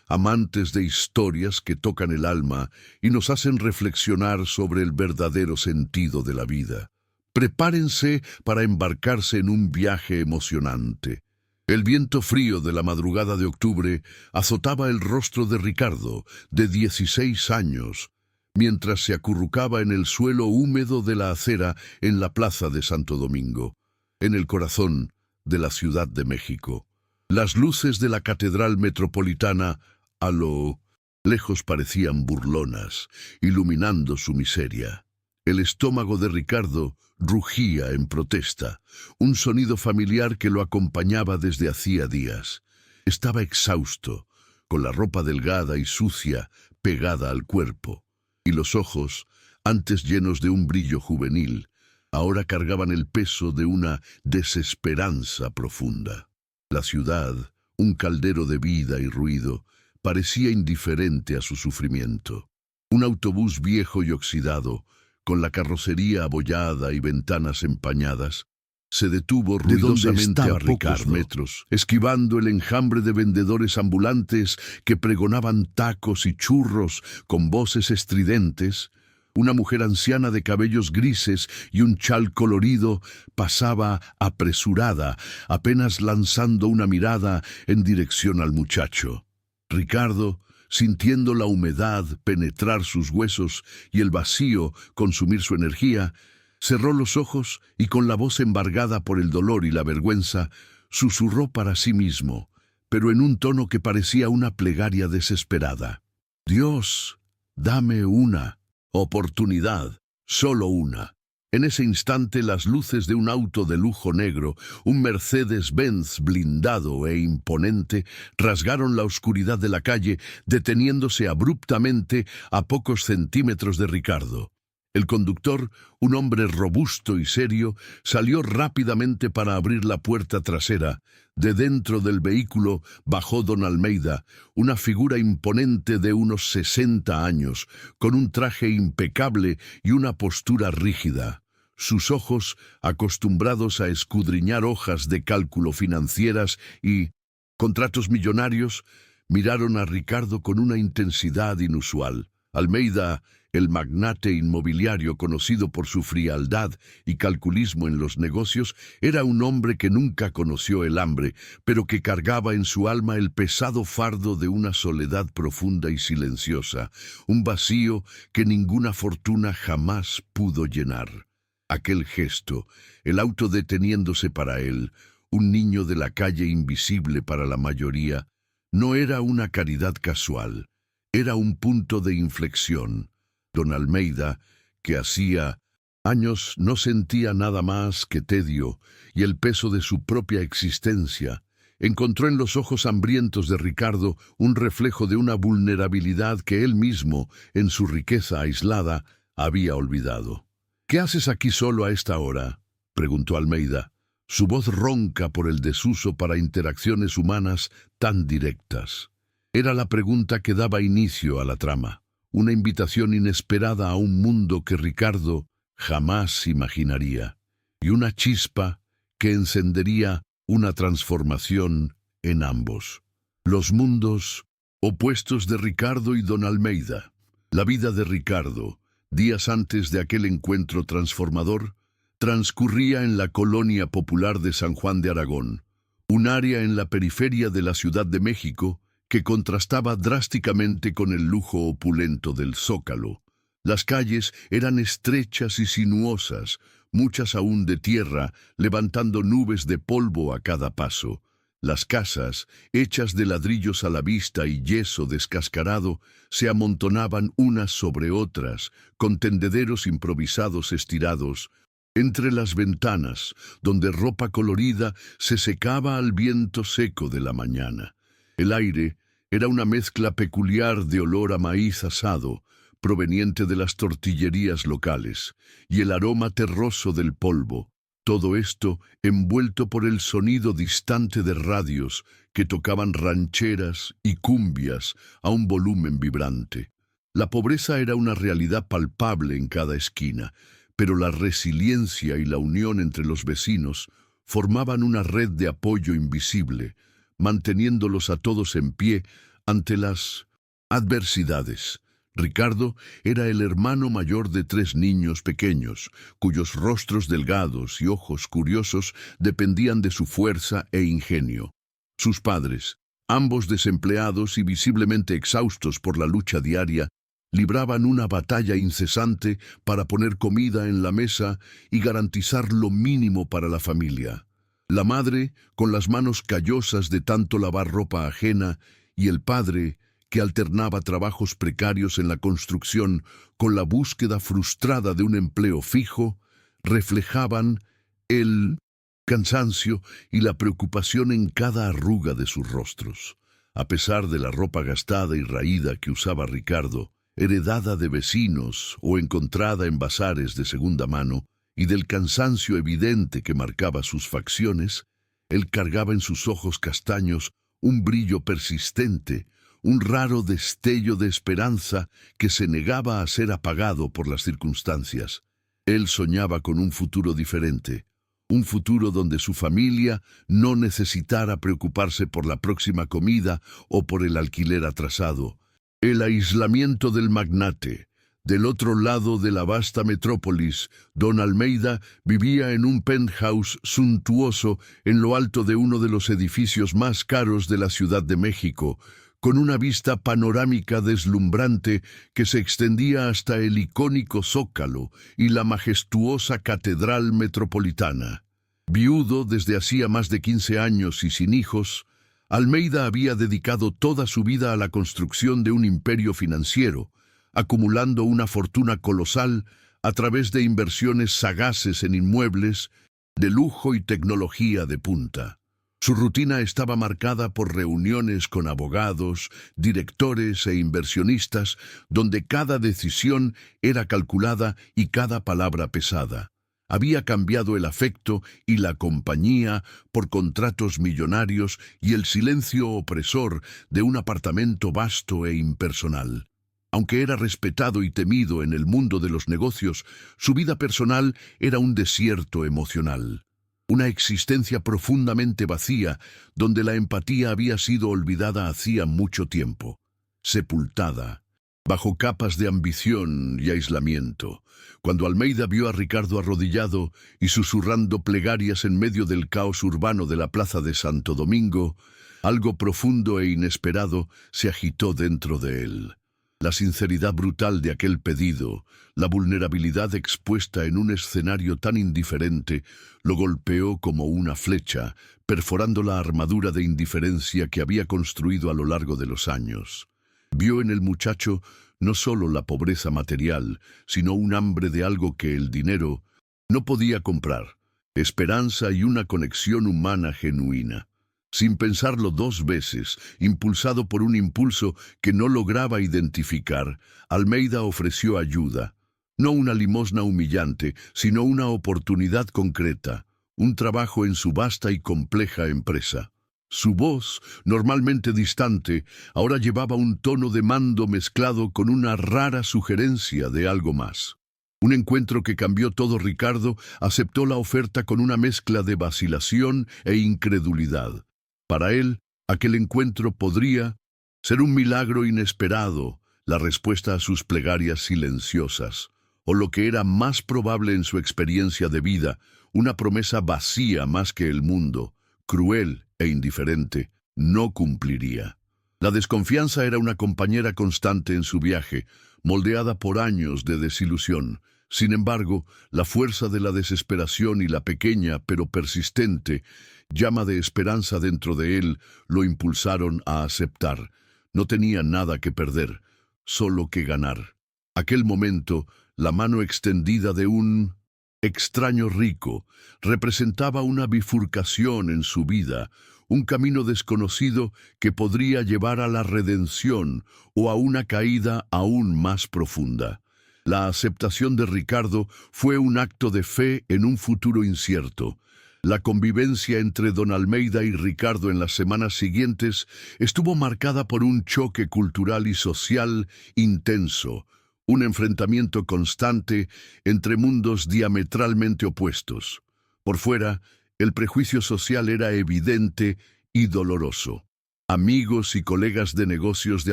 amantes de historias que tocan el alma y nos hacen reflexionar sobre el verdadero sentido de la vida. Prepárense para embarcarse en un viaje emocionante. El viento frío de la madrugada de octubre azotaba el rostro de Ricardo, de 16 años, mientras se acurrucaba en el suelo húmedo de la acera en la plaza de Santo Domingo, en el corazón de la Ciudad de México. Las luces de la Catedral Metropolitana a lo lejos parecían burlonas, iluminando su miseria. El estómago de Ricardo rugía en protesta, un sonido familiar que lo acompañaba desde hacía días. Estaba exhausto, con la ropa delgada y sucia pegada al cuerpo, y los ojos, antes llenos de un brillo juvenil, ahora cargaban el peso de una desesperanza profunda. La ciudad, un caldero de vida y ruido, parecía indiferente a su sufrimiento. Un autobús viejo y oxidado, con la carrocería abollada y ventanas empañadas, se detuvo ruidosamente a pocos metros, esquivando el enjambre de vendedores ambulantes que pregonaban tacos y churros con voces estridentes. Una mujer anciana de cabellos grises y un chal colorido pasaba apresurada, apenas lanzando una mirada en dirección al muchacho. Ricardo, sintiendo la humedad penetrar sus huesos y el vacío consumir su energía, cerró los ojos y con la voz embargada por el dolor y la vergüenza, susurró para sí mismo, pero en un tono que parecía una plegaria desesperada: «Dios, dame una oportunidad, solo una». En ese instante las luces de un auto de lujo negro, un Mercedes-Benz blindado e imponente, rasgaron la oscuridad de la calle, deteniéndose abruptamente a pocos centímetros de Ricardo. El conductor, un hombre robusto y serio, salió rápidamente para abrir la puerta trasera. De dentro del vehículo bajó don Almeida, una figura imponente de unos 60 años, con un traje impecable y una postura rígida. Sus ojos, acostumbrados a escudriñar hojas de cálculo financieras y contratos millonarios, miraron a Ricardo con una intensidad inusual. Almeida, el magnate inmobiliario conocido por su frialdad y calculismo en los negocios, era un hombre que nunca conoció el hambre, pero que cargaba en su alma el pesado fardo de una soledad profunda y silenciosa, un vacío que ninguna fortuna jamás pudo llenar. Aquel gesto, el auto deteniéndose para él, un niño de la calle invisible para la mayoría, no era una caridad casual, era un punto de inflexión. Don Almeida, que hacía años no sentía nada más que tedio y el peso de su propia existencia, encontró en los ojos hambrientos de Ricardo un reflejo de una vulnerabilidad que él mismo, en su riqueza aislada, había olvidado. «¿Qué haces aquí solo a esta hora?», preguntó Almeida, su voz ronca por el desuso para interacciones humanas tan directas. Era la pregunta que daba inicio a la trama, una invitación inesperada a un mundo que Ricardo jamás imaginaría, y una chispa que encendería una transformación en ambos. Los mundos opuestos de Ricardo y don Almeida. La vida de Ricardo, días antes de aquel encuentro transformador, transcurría en la colonia popular de San Juan de Aragón, un área en la periferia de la Ciudad de México que contrastaba drásticamente con el lujo opulento del Zócalo. Las calles eran estrechas y sinuosas, muchas aún de tierra, levantando nubes de polvo a cada paso. Las casas, hechas de ladrillos a la vista y yeso descascarado, se amontonaban unas sobre otras, con tendederos improvisados estirados, entre las ventanas, donde ropa colorida se secaba al viento seco de la mañana. El aire era una mezcla peculiar de olor a maíz asado, proveniente de las tortillerías locales, y el aroma terroso del polvo. Todo esto envuelto por el sonido distante de radios que tocaban rancheras y cumbias a un volumen vibrante. La pobreza era una realidad palpable en cada esquina, pero la resiliencia y la unión entre los vecinos formaban una red de apoyo invisible, manteniéndolos a todos en pie ante las adversidades. Ricardo era el hermano mayor de 3 niños pequeños, cuyos rostros delgados y ojos curiosos dependían de su fuerza e ingenio. Sus padres, ambos desempleados y visiblemente exhaustos por la lucha diaria, libraban una batalla incesante para poner comida en la mesa y garantizar lo mínimo para la familia. La madre, con las manos callosas de tanto lavar ropa ajena, y el padre, que alternaba trabajos precarios en la construcción con la búsqueda frustrada de un empleo fijo, reflejaban el cansancio y la preocupación en cada arruga de sus rostros. A pesar de la ropa gastada y raída que usaba Ricardo, heredada de vecinos o encontrada en bazares de segunda mano, y del cansancio evidente que marcaba sus facciones, él cargaba en sus ojos castaños un brillo persistente, un raro destello de esperanza que se negaba a ser apagado por las circunstancias. Él soñaba con un futuro diferente, un futuro donde su familia no necesitara preocuparse por la próxima comida o por el alquiler atrasado. El aislamiento del magnate. Del otro lado de la vasta metrópolis, don Almeida vivía en un penthouse suntuoso en lo alto de uno de los edificios más caros de la Ciudad de México, con una vista panorámica deslumbrante que se extendía hasta el icónico Zócalo y la majestuosa Catedral Metropolitana. Viudo desde hacía más de 15 años y sin hijos, Almeida había dedicado toda su vida a la construcción de un imperio financiero, acumulando una fortuna colosal a través de inversiones sagaces en inmuebles, de lujo y tecnología de punta. Su rutina estaba marcada por reuniones con abogados, directores e inversionistas, donde cada decisión era calculada y cada palabra pesada. Había cambiado el afecto y la compañía por contratos millonarios y el silencio opresor de un apartamento vasto e impersonal. Aunque era respetado y temido en el mundo de los negocios, su vida personal era un desierto emocional. Una existencia profundamente vacía, donde la empatía había sido olvidada hacía mucho tiempo, sepultada, bajo capas de ambición y aislamiento. Cuando Almeida vio a Ricardo arrodillado y susurrando plegarias en medio del caos urbano de la plaza de Santo Domingo, algo profundo e inesperado se agitó dentro de él. La sinceridad brutal de aquel pedido, la vulnerabilidad expuesta en un escenario tan indiferente, lo golpeó como una flecha, perforando la armadura de indiferencia que había construido a lo largo de los años. Vio en el muchacho no solo la pobreza material, sino un hambre de algo que el dinero no podía comprar, esperanza y una conexión humana genuina. Sin pensarlo 2 veces, impulsado por un impulso que no lograba identificar, Almeida ofreció ayuda. No una limosna humillante, sino una oportunidad concreta, un trabajo en su vasta y compleja empresa. Su voz, normalmente distante, ahora llevaba un tono de mando mezclado con una rara sugerencia de algo más. Un encuentro que cambió todo. Ricardo aceptó la oferta con una mezcla de vacilación e incredulidad. Para él, aquel encuentro podría ser un milagro inesperado, la respuesta a sus plegarias silenciosas, o lo que era más probable en su experiencia de vida, una promesa vacía más que el mundo, cruel e indiferente, no cumpliría. La desconfianza era una compañera constante en su viaje, moldeada por años de desilusión. Sin embargo, la fuerza de la desesperación y la pequeña pero persistente llama de esperanza dentro de él lo impulsaron a aceptar. No tenía nada que perder, solo que ganar. Aquel momento, la mano extendida de un extraño rico, representaba una bifurcación en su vida, un camino desconocido que podría llevar a la redención o a una caída aún más profunda. La aceptación de Ricardo fue un acto de fe en un futuro incierto. La convivencia entre don Almeida y Ricardo en las semanas siguientes estuvo marcada por un choque cultural y social intenso, un enfrentamiento constante entre mundos diametralmente opuestos. Por fuera, el prejuicio social era evidente y doloroso. Amigos y colegas de negocios de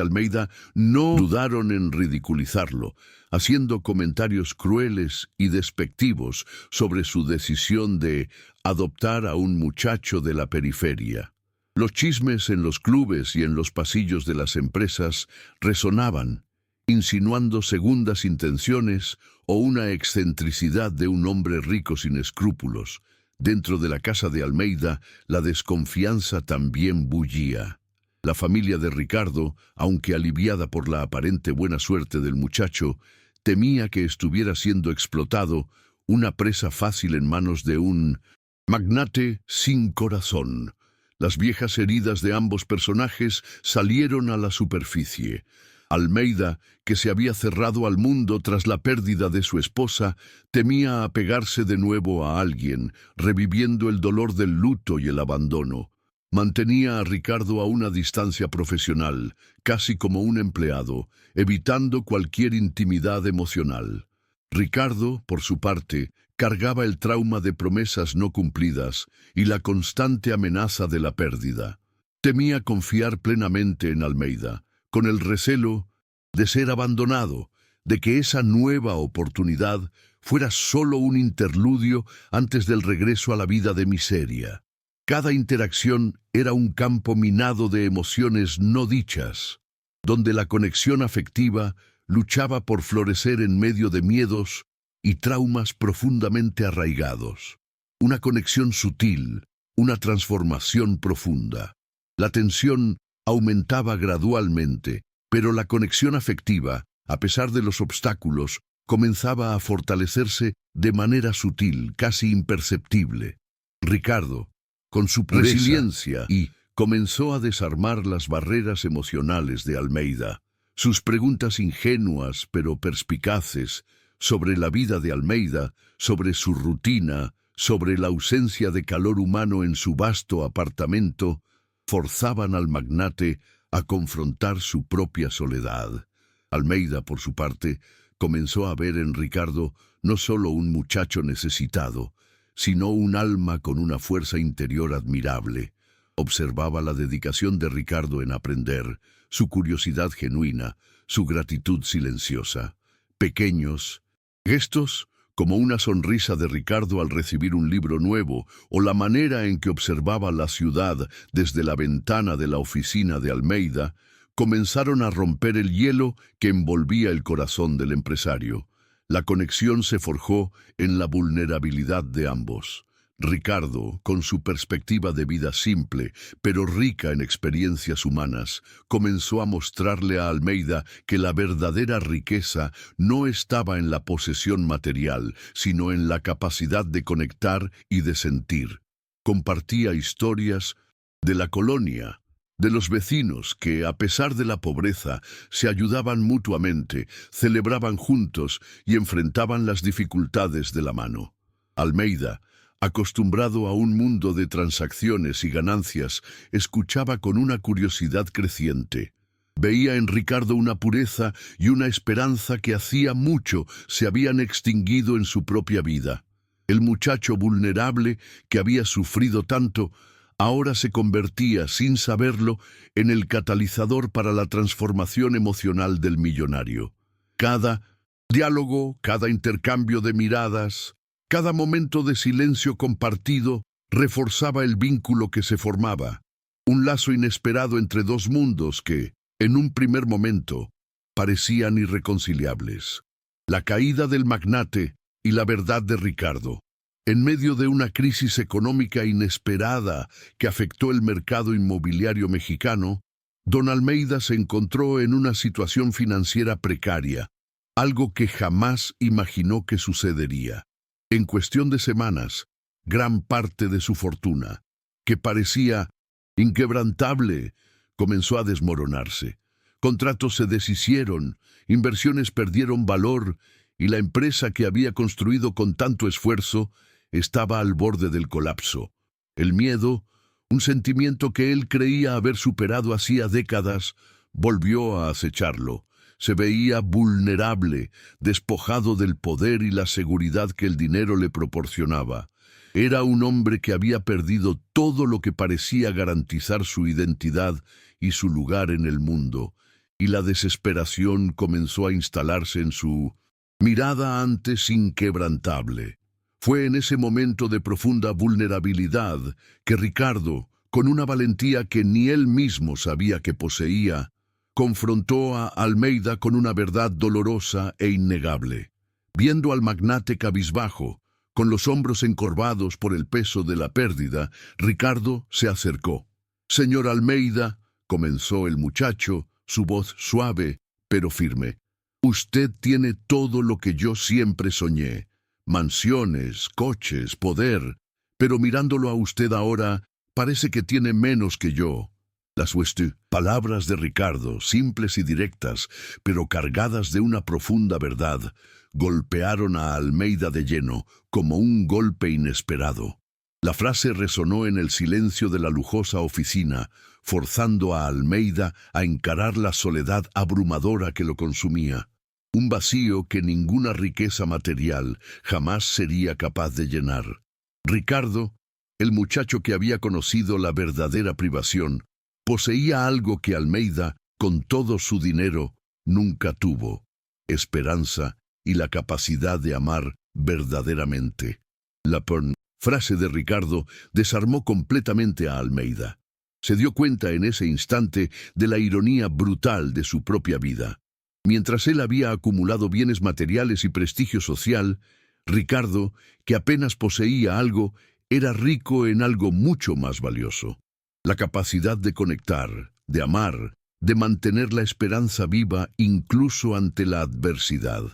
Almeida no dudaron en ridiculizarlo, haciendo comentarios crueles y despectivos sobre su decisión de adoptar a un muchacho de la periferia. Los chismes en los clubes y en los pasillos de las empresas resonaban, insinuando segundas intenciones o una excentricidad de un hombre rico sin escrúpulos. Dentro de la casa de Almeida, la desconfianza también bullía. La familia de Ricardo, aunque aliviada por la aparente buena suerte del muchacho, temía que estuviera siendo explotado, una presa fácil en manos de un magnate sin corazón. Las viejas heridas de ambos personajes salieron a la superficie. Almeida, que se había cerrado al mundo tras la pérdida de su esposa, temía apegarse de nuevo a alguien, reviviendo el dolor del luto y el abandono. Mantenía a Ricardo a una distancia profesional, casi como un empleado, evitando cualquier intimidad emocional. Ricardo, por su parte, cargaba el trauma de promesas no cumplidas y la constante amenaza de la pérdida. Temía confiar plenamente en Almeida, con el recelo de ser abandonado, de que esa nueva oportunidad fuera solo un interludio antes del regreso a la vida de miseria. Cada interacción era un campo minado de emociones no dichas, donde la conexión afectiva luchaba por florecer en medio de miedos y traumas profundamente arraigados. Una conexión sutil, una transformación profunda. La tensión aumentaba gradualmente, pero la conexión afectiva, a pesar de los obstáculos, comenzaba a fortalecerse de manera sutil, casi imperceptible. Ricardo, con su resiliencia, comenzó a desarmar las barreras emocionales de Almeida. Sus preguntas ingenuas pero perspicaces sobre la vida de Almeida, sobre su rutina, sobre la ausencia de calor humano en su vasto apartamento, forzaban al magnate a confrontar su propia soledad. Almeida, por su parte, comenzó a ver en Ricardo no solo un muchacho necesitado, sino un alma con una fuerza interior admirable. Observaba la dedicación de Ricardo en aprender, su curiosidad genuina, su gratitud silenciosa. Pequeños gestos, como una sonrisa de Ricardo al recibir un libro nuevo, o la manera en que observaba la ciudad desde la ventana de la oficina de Almeida, comenzaron a romper el hielo que envolvía el corazón del empresario. La conexión se forjó en la vulnerabilidad de ambos. Ricardo, con su perspectiva de vida simple, pero rica en experiencias humanas, comenzó a mostrarle a Almeida que la verdadera riqueza no estaba en la posesión material, sino en la capacidad de conectar y de sentir. Compartía historias de la colonia, de los vecinos que, a pesar de la pobreza, se ayudaban mutuamente, celebraban juntos y enfrentaban las dificultades de la mano. Almeida, acostumbrado a un mundo de transacciones y ganancias, escuchaba con una curiosidad creciente. Veía en Ricardo una pureza y una esperanza que hacía mucho se habían extinguido en su propia vida. El muchacho vulnerable que había sufrido tanto, ahora se convertía, sin saberlo, en el catalizador para la transformación emocional del millonario. Cada diálogo, cada intercambio de miradas, cada momento de silencio compartido reforzaba el vínculo que se formaba, un lazo inesperado entre dos mundos que, en un primer momento, parecían irreconciliables. La caída del magnate y la verdad de Ricardo. En medio de una crisis económica inesperada que afectó el mercado inmobiliario mexicano, don Almeida se encontró en una situación financiera precaria, algo que jamás imaginó que sucedería. En cuestión de semanas, gran parte de su fortuna, que parecía inquebrantable, comenzó a desmoronarse. Contratos se deshicieron, inversiones perdieron valor y la empresa que había construido con tanto esfuerzo estaba al borde del colapso. El miedo, un sentimiento que él creía haber superado hacía décadas, volvió a acecharlo. Se veía vulnerable, despojado del poder y la seguridad que el dinero le proporcionaba. Era un hombre que había perdido todo lo que parecía garantizar su identidad y su lugar en el mundo, y la desesperación comenzó a instalarse en su mirada antes inquebrantable. Fue en ese momento de profunda vulnerabilidad que Ricardo, con una valentía que ni él mismo sabía que poseía, confrontó a Almeida con una verdad dolorosa e innegable. Viendo al magnate cabizbajo, con los hombros encorvados por el peso de la pérdida, Ricardo se acercó. «Señor Almeida», comenzó el muchacho, su voz suave pero firme, «usted tiene todo lo que yo siempre soñé. Mansiones, coches, poder, pero mirándolo a usted ahora, parece que tiene menos que yo». Las palabras de Ricardo, simples y directas, pero cargadas de una profunda verdad, golpearon a Almeida de lleno, como un golpe inesperado. La frase resonó en el silencio de la lujosa oficina, forzando a Almeida a encarar la soledad abrumadora que lo consumía. Un vacío que ninguna riqueza material jamás sería capaz de llenar. Ricardo, el muchacho que había conocido la verdadera privación, poseía algo que Almeida, con todo su dinero, nunca tuvo: esperanza y la capacidad de amar verdaderamente. La frase de Ricardo desarmó completamente a Almeida. Se dio cuenta en ese instante de la ironía brutal de su propia vida. Mientras él había acumulado bienes materiales y prestigio social, Ricardo, que apenas poseía algo, era rico en algo mucho más valioso: la capacidad de conectar, de amar, de mantener la esperanza viva incluso ante la adversidad.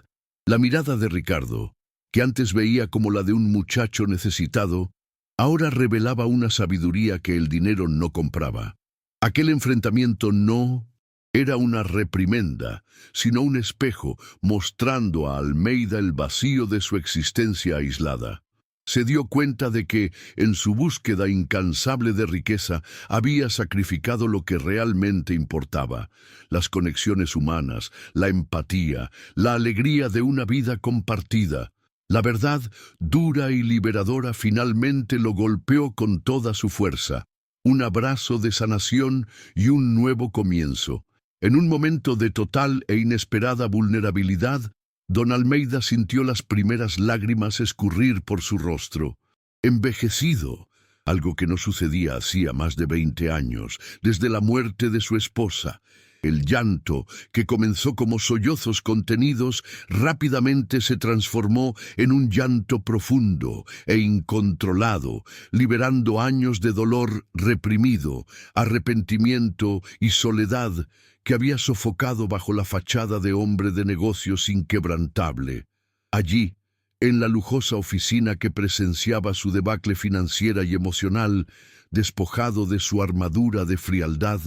La mirada de Ricardo, que antes veía como la de un muchacho necesitado, ahora revelaba una sabiduría que el dinero no compraba. Aquel enfrentamiento no era una reprimenda, sino un espejo mostrando a Almeida el vacío de su existencia aislada. Se dio cuenta de que, en su búsqueda incansable de riqueza, había sacrificado lo que realmente importaba: las conexiones humanas, la empatía, la alegría de una vida compartida. La verdad, dura y liberadora, finalmente lo golpeó con toda su fuerza. Un abrazo de sanación y un nuevo comienzo. En un momento de total e inesperada vulnerabilidad, don Almeida sintió las primeras lágrimas escurrir por su rostro. Envejecido, algo que no sucedía hacía más de 20 años, desde la muerte de su esposa. El llanto, que comenzó como sollozos contenidos, rápidamente se transformó en un llanto profundo e incontrolado, liberando años de dolor reprimido, arrepentimiento y soledad que había sofocado bajo la fachada de hombre de negocios inquebrantable. Allí, en la lujosa oficina que presenciaba su debacle financiera y emocional, despojado de su armadura de frialdad,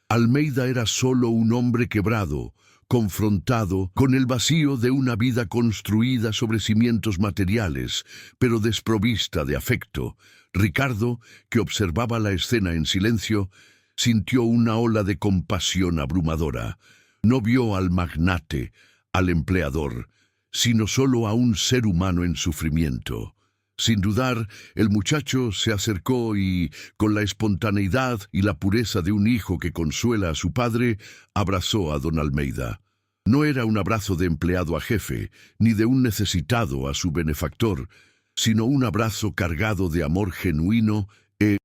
Almeida era solo un hombre quebrado, confrontado con el vacío de una vida construida sobre cimientos materiales, pero desprovista de afecto. Ricardo, que observaba la escena en silencio, sintió una ola de compasión abrumadora. No vio al magnate, al empleador, sino solo a un ser humano en sufrimiento. Sin dudar, el muchacho se acercó y, con la espontaneidad y la pureza de un hijo que consuela a su padre, abrazó a don Almeida. No era un abrazo de empleado a jefe, ni de un necesitado a su benefactor, sino un abrazo cargado de amor genuino e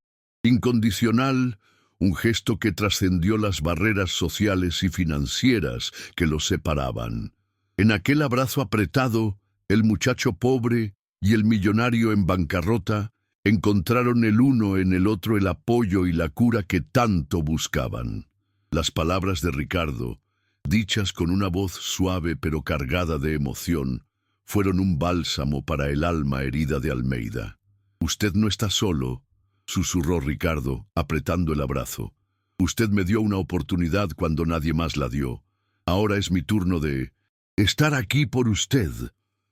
incondicional, un gesto que trascendió las barreras sociales y financieras que los separaban. En aquel abrazo apretado, el muchacho pobre y el millonario en bancarrota encontraron el uno en el otro el apoyo y la cura que tanto buscaban. Las palabras de Ricardo, dichas con una voz suave pero cargada de emoción, fueron un bálsamo para el alma herida de Almeida. «Usted no está solo», susurró Ricardo, apretando el abrazo. «Usted me dio una oportunidad cuando nadie más la dio. Ahora es mi turno de estar aquí por usted».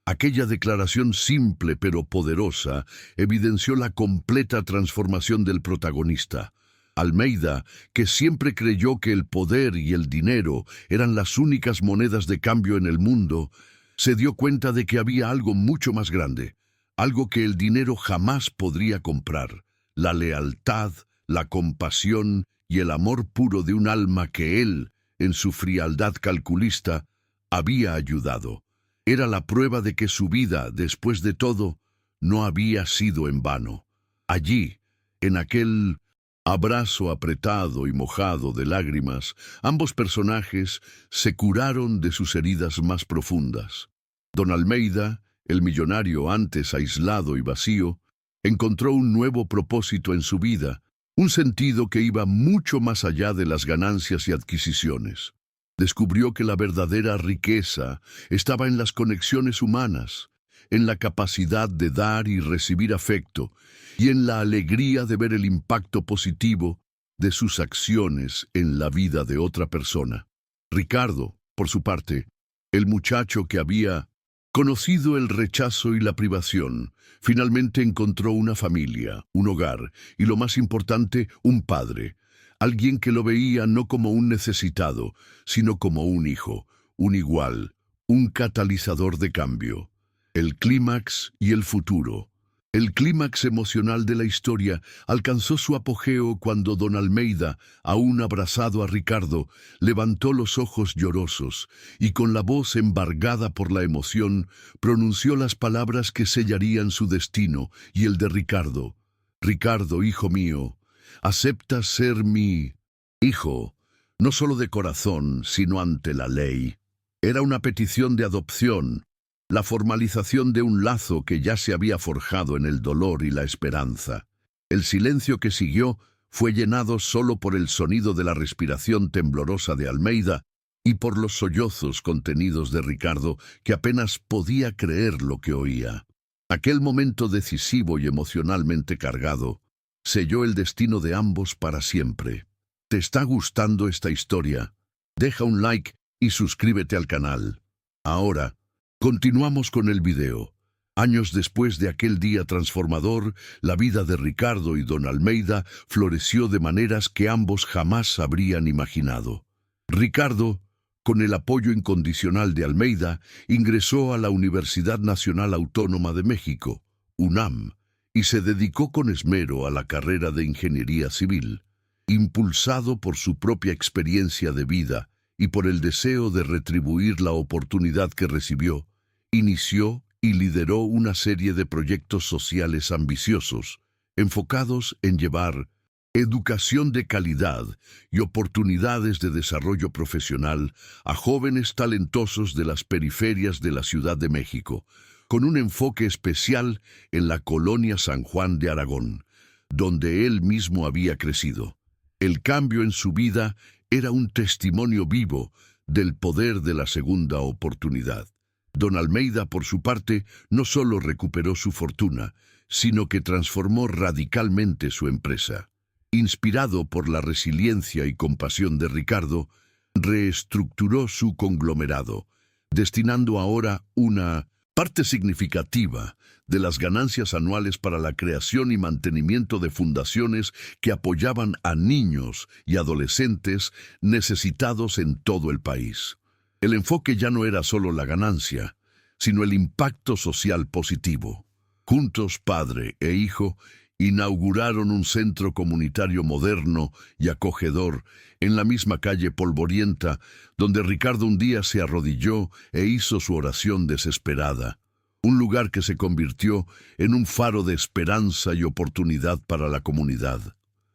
Aquella declaración simple pero poderosa evidenció la completa transformación del protagonista. Almeida, que siempre creyó que el poder y el dinero eran las únicas monedas de cambio en el mundo, se dio cuenta de que había algo mucho más grande, algo que el dinero jamás podría comprar, la lealtad, la compasión y el amor puro de un alma que él, en su frialdad calculista, había ayudado. Era la prueba de que su vida, después de todo, no había sido en vano. Allí, en aquel abrazo apretado y mojado de lágrimas, ambos personajes se curaron de sus heridas más profundas. Don Almeida, el millonario antes aislado y vacío, encontró un nuevo propósito en su vida, un sentido que iba mucho más allá de las ganancias y adquisiciones. Descubrió que la verdadera riqueza estaba en las conexiones humanas, en la capacidad de dar y recibir afecto, y en la alegría de ver el impacto positivo de sus acciones en la vida de otra persona. Ricardo, por su parte, el muchacho que había conocido el rechazo y la privación, finalmente encontró una familia, un hogar y, lo más importante, un padre, alguien que lo veía no como un necesitado, sino como un hijo, un igual, un catalizador de cambio. El clímax y el futuro. El clímax emocional de la historia alcanzó su apogeo cuando don Almeida, aún abrazado a Ricardo, levantó los ojos llorosos y con la voz embargada por la emoción pronunció las palabras que sellarían su destino y el de Ricardo. Ricardo, hijo mío, ¿aceptas ser mi hijo, no solo de corazón, sino ante la ley? Era una petición de adopción, la formalización de un lazo que ya se había forjado en el dolor y la esperanza. El silencio que siguió fue llenado solo por el sonido de la respiración temblorosa de Almeida y por los sollozos contenidos de Ricardo, que apenas podía creer lo que oía. Aquel momento decisivo y emocionalmente cargado selló el destino de ambos para siempre. ¿Te está gustando esta historia? Deja un like y suscríbete al canal. Ahora, continuamos con el video. Años después de aquel día transformador, la vida de Ricardo y don Almeida floreció de maneras que ambos jamás habrían imaginado. Ricardo, con el apoyo incondicional de Almeida, ingresó a la Universidad Nacional Autónoma de México, UNAM, y se dedicó con esmero a la carrera de Ingeniería Civil. Impulsado por su propia experiencia de vida y por el deseo de retribuir la oportunidad que recibió, inició y lideró una serie de proyectos sociales ambiciosos, enfocados en llevar educación de calidad y oportunidades de desarrollo profesional a jóvenes talentosos de las periferias de la Ciudad de México, con un enfoque especial en la colonia San Juan de Aragón, donde él mismo había crecido. El cambio en su vida era un testimonio vivo del poder de la segunda oportunidad. Don Almeida, por su parte, no solo recuperó su fortuna, sino que transformó radicalmente su empresa. Inspirado por la resiliencia y compasión de Ricardo, reestructuró su conglomerado, destinando ahora una parte significativa de las ganancias anuales para la creación y mantenimiento de fundaciones que apoyaban a niños y adolescentes necesitados en todo el país. El enfoque ya no era solo la ganancia, sino el impacto social positivo. Juntos, padre e hijo, inauguraron un centro comunitario moderno y acogedor en la misma calle polvorienta, donde Ricardo un día se arrodilló e hizo su oración desesperada. Un lugar que se convirtió en un faro de esperanza y oportunidad para la comunidad.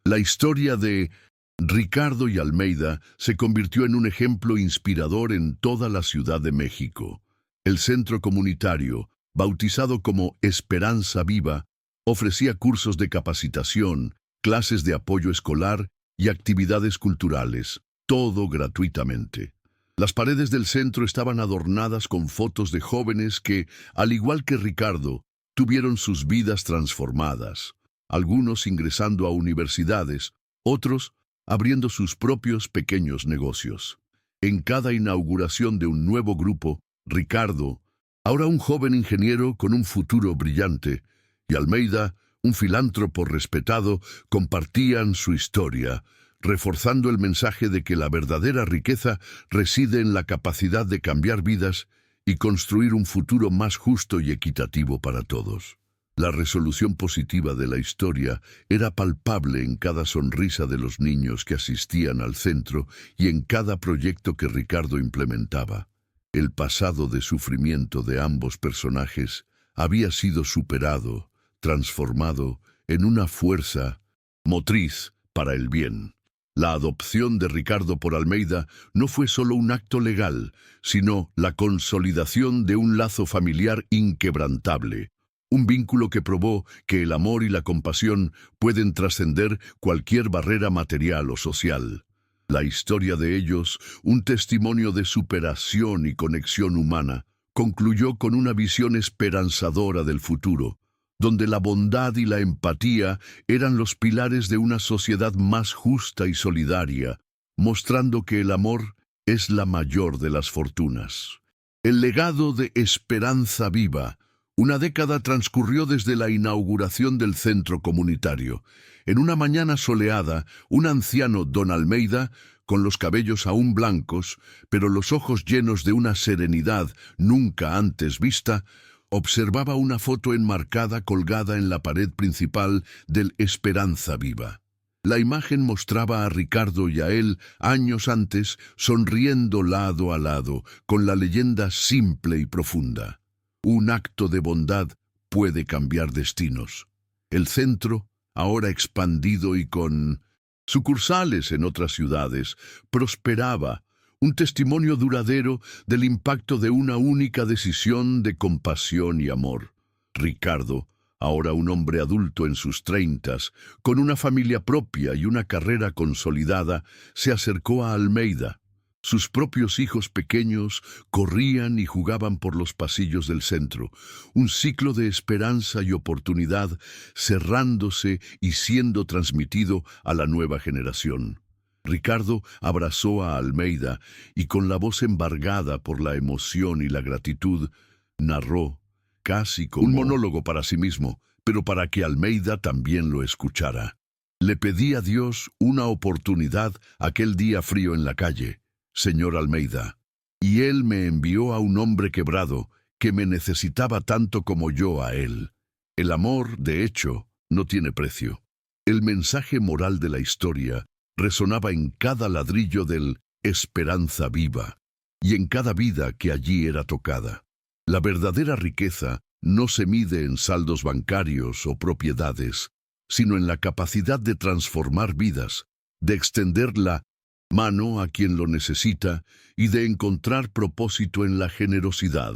La historia de Ricardo y Almeida se convirtió en un ejemplo inspirador en toda la Ciudad de México. El centro comunitario, bautizado como Esperanza Viva, ofrecía cursos de capacitación, clases de apoyo escolar y actividades culturales, todo gratuitamente. Las paredes del centro estaban adornadas con fotos de jóvenes que, al igual que Ricardo, tuvieron sus vidas transformadas, algunos ingresando a universidades, otros abriendo sus propios pequeños negocios. En cada inauguración de un nuevo grupo, Ricardo, ahora un joven ingeniero con un futuro brillante, y Almeida, un filántropo respetado, compartían su historia, reforzando el mensaje de que la verdadera riqueza reside en la capacidad de cambiar vidas y construir un futuro más justo y equitativo para todos. La resolución positiva de la historia era palpable en cada sonrisa de los niños que asistían al centro y en cada proyecto que Ricardo implementaba. El pasado de sufrimiento de ambos personajes había sido superado, transformado en una fuerza motriz para el bien. La adopción de Ricardo por Almeida no fue solo un acto legal, sino la consolidación de un lazo familiar inquebrantable. Un vínculo que probó que el amor y la compasión pueden trascender cualquier barrera material o social. La historia de ellos, un testimonio de superación y conexión humana, concluyó con una visión esperanzadora del futuro, donde la bondad y la empatía eran los pilares de una sociedad más justa y solidaria, mostrando que el amor es la mayor de las fortunas. El legado de Esperanza Viva. Una década transcurrió desde la inauguración del centro comunitario. En una mañana soleada, un anciano don Almeida, con los cabellos aún blancos, pero los ojos llenos de una serenidad nunca antes vista, observaba una foto enmarcada colgada en la pared principal del Esperanza Viva. La imagen mostraba a Ricardo y a él, años antes, sonriendo lado a lado, con la leyenda simple y profunda: un acto de bondad puede cambiar destinos. El centro, ahora expandido y con sucursales en otras ciudades, prosperaba, un testimonio duradero del impacto de una única decisión de compasión y amor. Ricardo, ahora un hombre adulto en sus 30, con una familia propia y una carrera consolidada, se acercó a Almeida. Sus propios hijos pequeños corrían y jugaban por los pasillos del centro, un ciclo de esperanza y oportunidad cerrándose y siendo transmitido a la nueva generación. Ricardo abrazó a Almeida y con la voz embargada por la emoción y la gratitud, narró, casi como un monólogo para sí mismo, pero para que Almeida también lo escuchara. Le pedí a Dios una oportunidad aquel día frío en la calle, señor Almeida, y Él me envió a un hombre quebrado que me necesitaba tanto como yo a Él. El amor, de hecho, no tiene precio. El mensaje moral de la historia resonaba en cada ladrillo del Esperanza Viva y en cada vida que allí era tocada. La verdadera riqueza no se mide en saldos bancarios o propiedades, sino en la capacidad de transformar vidas, de extender la mano a quien lo necesita y de encontrar propósito en la generosidad.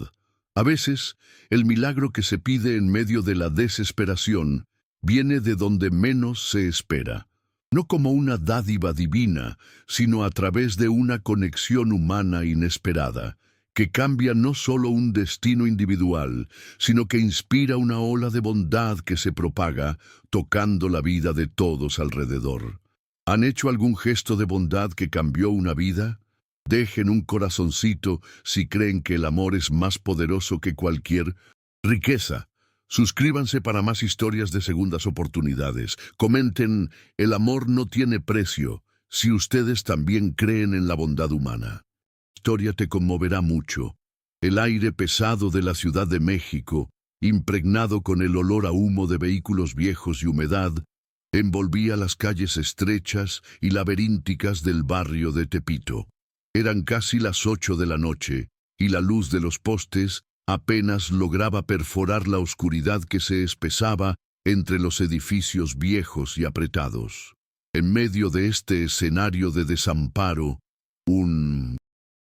A veces, el milagro que se pide en medio de la desesperación viene de donde menos se espera, no como una dádiva divina, sino a través de una conexión humana inesperada, que cambia no solo un destino individual, sino que inspira una ola de bondad que se propaga, tocando la vida de todos alrededor. ¿Han hecho algún gesto de bondad que cambió una vida? Dejen un corazoncito si creen que el amor es más poderoso que cualquier riqueza. Suscríbanse para más historias de segundas oportunidades. Comenten, el amor no tiene precio, si ustedes también creen en la bondad humana. La historia te conmoverá mucho. El aire pesado de la Ciudad de México, impregnado con el olor a humo de vehículos viejos y humedad, envolvía las calles estrechas y laberínticas del barrio de Tepito. Eran casi las 8 de la noche, y la luz de los postes apenas lograba perforar la oscuridad que se espesaba entre los edificios viejos y apretados. En medio de este escenario de desamparo, un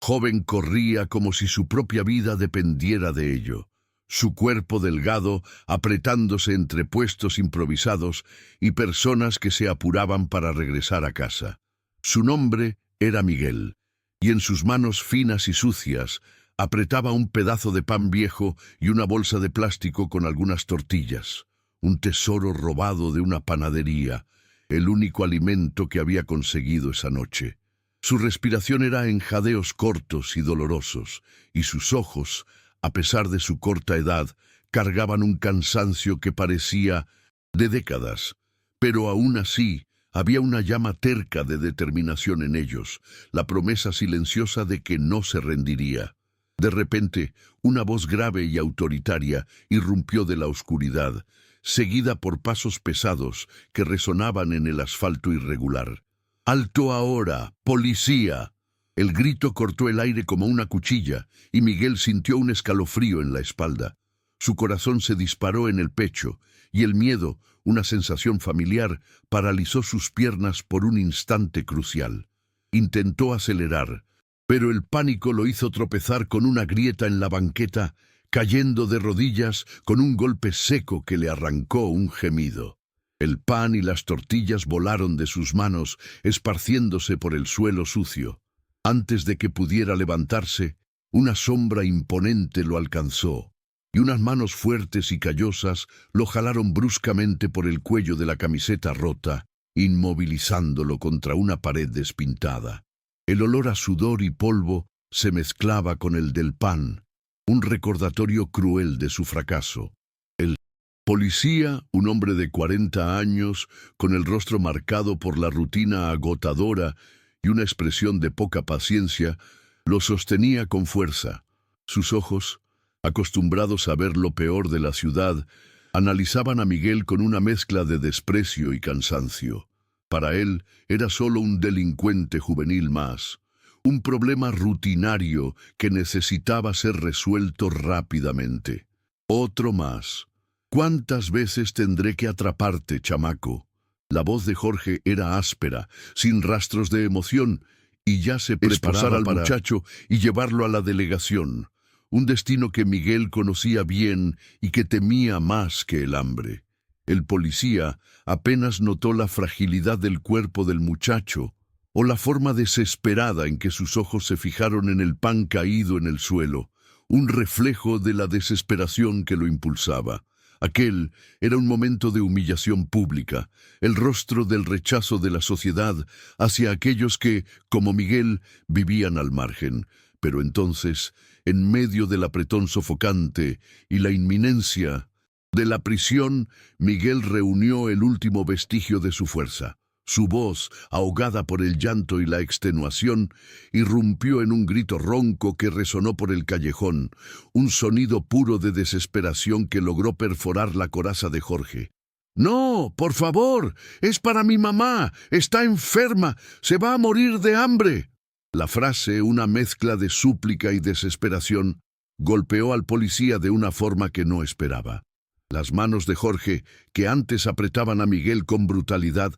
joven corría como si su propia vida dependiera de ello, su cuerpo delgado apretándose entre puestos improvisados y personas que se apuraban para regresar a casa. Su nombre era Miguel, y en sus manos finas y sucias apretaba un pedazo de pan viejo y una bolsa de plástico con algunas tortillas, un tesoro robado de una panadería, el único alimento que había conseguido esa noche. Su respiración era en jadeos cortos y dolorosos, y sus ojos, a pesar de su corta edad, cargaban un cansancio que parecía de décadas, pero aún así había una llama terca de determinación en ellos, la promesa silenciosa de que no se rendiría. De repente, una voz grave y autoritaria irrumpió de la oscuridad, seguida por pasos pesados que resonaban en el asfalto irregular. «¡Alto ahora, policía!». El grito cortó el aire como una cuchilla y Miguel sintió un escalofrío en la espalda. Su corazón se disparó en el pecho y el miedo, una sensación familiar, paralizó sus piernas por un instante crucial. Intentó acelerar, pero el pánico lo hizo tropezar con una grieta en la banqueta, cayendo de rodillas con un golpe seco que le arrancó un gemido. El pan y las tortillas volaron de sus manos, esparciéndose por el suelo sucio. Antes de que pudiera levantarse, una sombra imponente lo alcanzó, y unas manos fuertes y callosas lo jalaron bruscamente por el cuello de la camiseta rota, inmovilizándolo contra una pared despintada. El olor a sudor y polvo se mezclaba con el del pan, un recordatorio cruel de su fracaso. El policía, un hombre de 40 años, con el rostro marcado por la rutina agotadora y una expresión de poca paciencia, lo sostenía con fuerza. Sus ojos, acostumbrados a ver lo peor de la ciudad, analizaban a Miguel con una mezcla de desprecio y cansancio. Para él era solo un delincuente juvenil más, un problema rutinario que necesitaba ser resuelto rápidamente. Otro más. «¿Cuántas veces tendré que atraparte, chamaco?». La voz de Jorge era áspera, sin rastros de emoción, y ya se preparaba al muchacho y llevarlo a la delegación, un destino que Miguel conocía bien y que temía más que el hambre. El policía apenas notó la fragilidad del cuerpo del muchacho o la forma desesperada en que sus ojos se fijaron en el pan caído en el suelo, un reflejo de la desesperación que lo impulsaba. Aquel era un momento de humillación pública, el rostro del rechazo de la sociedad hacia aquellos que, como Miguel, vivían al margen. Pero entonces, en medio del apretón sofocante y la inminencia de la prisión, Miguel reunió el último vestigio de su fuerza. Su voz, ahogada por el llanto y la extenuación, irrumpió en un grito ronco que resonó por el callejón, un sonido puro de desesperación que logró perforar la coraza de Jorge. «¡No, por favor! ¡Es para mi mamá! ¡Está enferma! ¡Se va a morir de hambre!». La frase, una mezcla de súplica y desesperación, golpeó al policía de una forma que no esperaba. Las manos de Jorge, que antes apretaban a Miguel con brutalidad,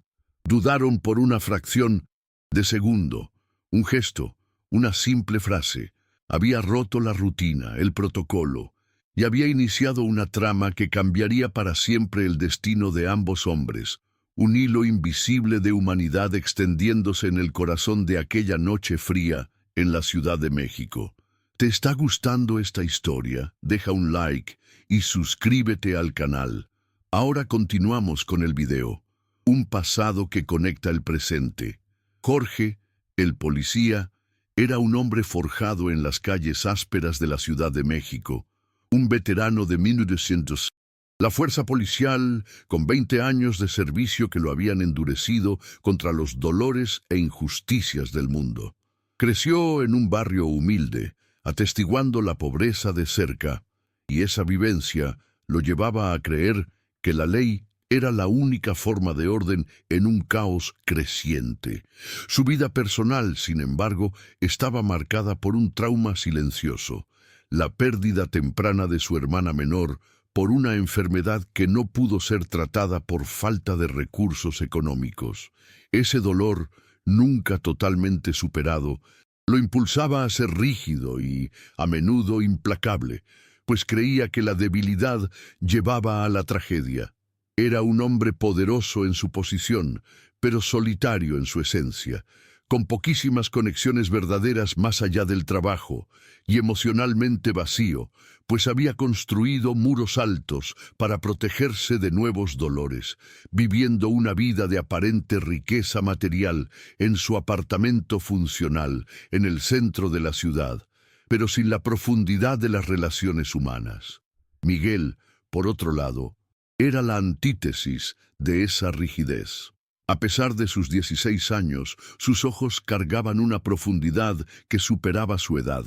dudaron por una fracción de segundo. Un gesto, una simple frase, había roto la rutina, el protocolo, y había iniciado una trama que cambiaría para siempre el destino de ambos hombres, un hilo invisible de humanidad extendiéndose en el corazón de aquella noche fría en la Ciudad de México. ¿Te está gustando esta historia? Deja un like y suscríbete al canal. Ahora continuamos con el video. Un pasado que conecta el presente. Jorge, el policía, era un hombre forjado en las calles ásperas de la Ciudad de México, un veterano de 1900. La fuerza policial, con 20 años de servicio que lo habían endurecido contra los dolores e injusticias del mundo. Creció en un barrio humilde, atestiguando la pobreza de cerca, y esa vivencia lo llevaba a creer que la ley era la única forma de orden en un caos creciente. Su vida personal, sin embargo, estaba marcada por un trauma silencioso, la pérdida temprana de su hermana menor por una enfermedad que no pudo ser tratada por falta de recursos económicos. Ese dolor, nunca totalmente superado, lo impulsaba a ser rígido y, a menudo, implacable, pues creía que la debilidad llevaba a la tragedia. Era un hombre poderoso en su posición, pero solitario en su esencia, con poquísimas conexiones verdaderas más allá del trabajo, y emocionalmente vacío, pues había construido muros altos para protegerse de nuevos dolores, viviendo una vida de aparente riqueza material en su apartamento funcional, en el centro de la ciudad, pero sin la profundidad de las relaciones humanas. Miguel, por otro lado, era la antítesis de esa rigidez. A pesar de sus 16 años, sus ojos cargaban una profundidad que superaba su edad.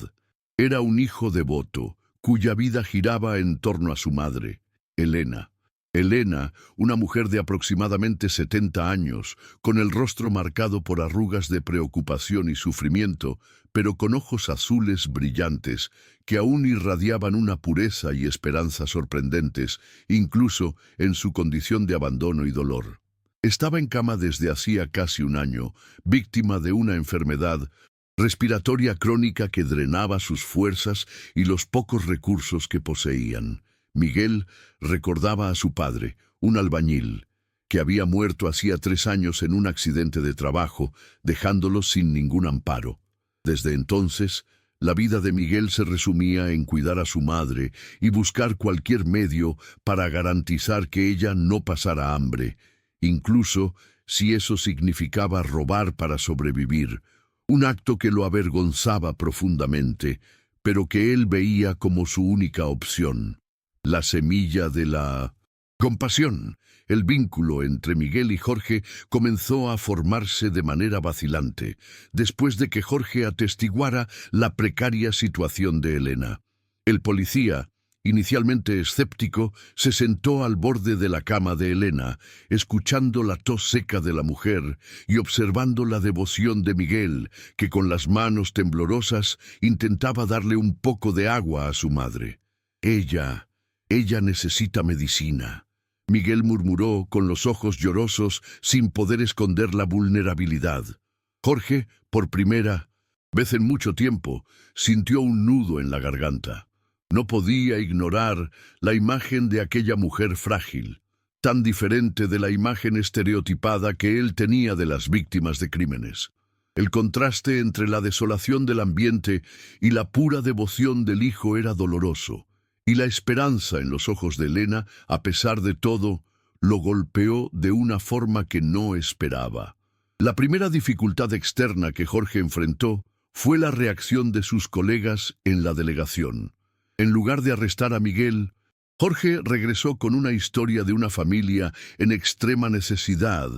Era un hijo devoto, cuya vida giraba en torno a su madre, Elena. Elena, una mujer de aproximadamente 70 años, con el rostro marcado por arrugas de preocupación y sufrimiento, pero con ojos azules brillantes, que aún irradiaban una pureza y esperanza sorprendentes, incluso en su condición de abandono y dolor. Estaba en cama desde hacía casi un año, víctima de una enfermedad respiratoria crónica que drenaba sus fuerzas y los pocos recursos que poseían. Miguel recordaba a su padre, un albañil, que había muerto hacía 3 años en un accidente de trabajo, dejándolo sin ningún amparo. Desde entonces, la vida de Miguel se resumía en cuidar a su madre y buscar cualquier medio para garantizar que ella no pasara hambre, incluso si eso significaba robar para sobrevivir, un acto que lo avergonzaba profundamente, pero que él veía como su única opción. La semilla de la compasión. El vínculo entre Miguel y Jorge comenzó a formarse de manera vacilante, después de que Jorge atestiguara la precaria situación de Elena. El policía, inicialmente escéptico, se sentó al borde de la cama de Elena, escuchando la tos seca de la mujer y observando la devoción de Miguel, que con las manos temblorosas intentaba darle un poco de agua a su madre. Ella necesita medicina. Miguel murmuró con los ojos llorosos sin poder esconder la vulnerabilidad. Jorge, por primera vez en mucho tiempo, sintió un nudo en la garganta. No podía ignorar la imagen de aquella mujer frágil, tan diferente de la imagen estereotipada que él tenía de las víctimas de crímenes. El contraste entre la desolación del ambiente y la pura devoción del hijo era doloroso. Y la esperanza en los ojos de Elena, a pesar de todo, lo golpeó de una forma que no esperaba. La primera dificultad externa que Jorge enfrentó fue la reacción de sus colegas en la delegación. En lugar de arrestar a Miguel, Jorge regresó con una historia de una familia en extrema necesidad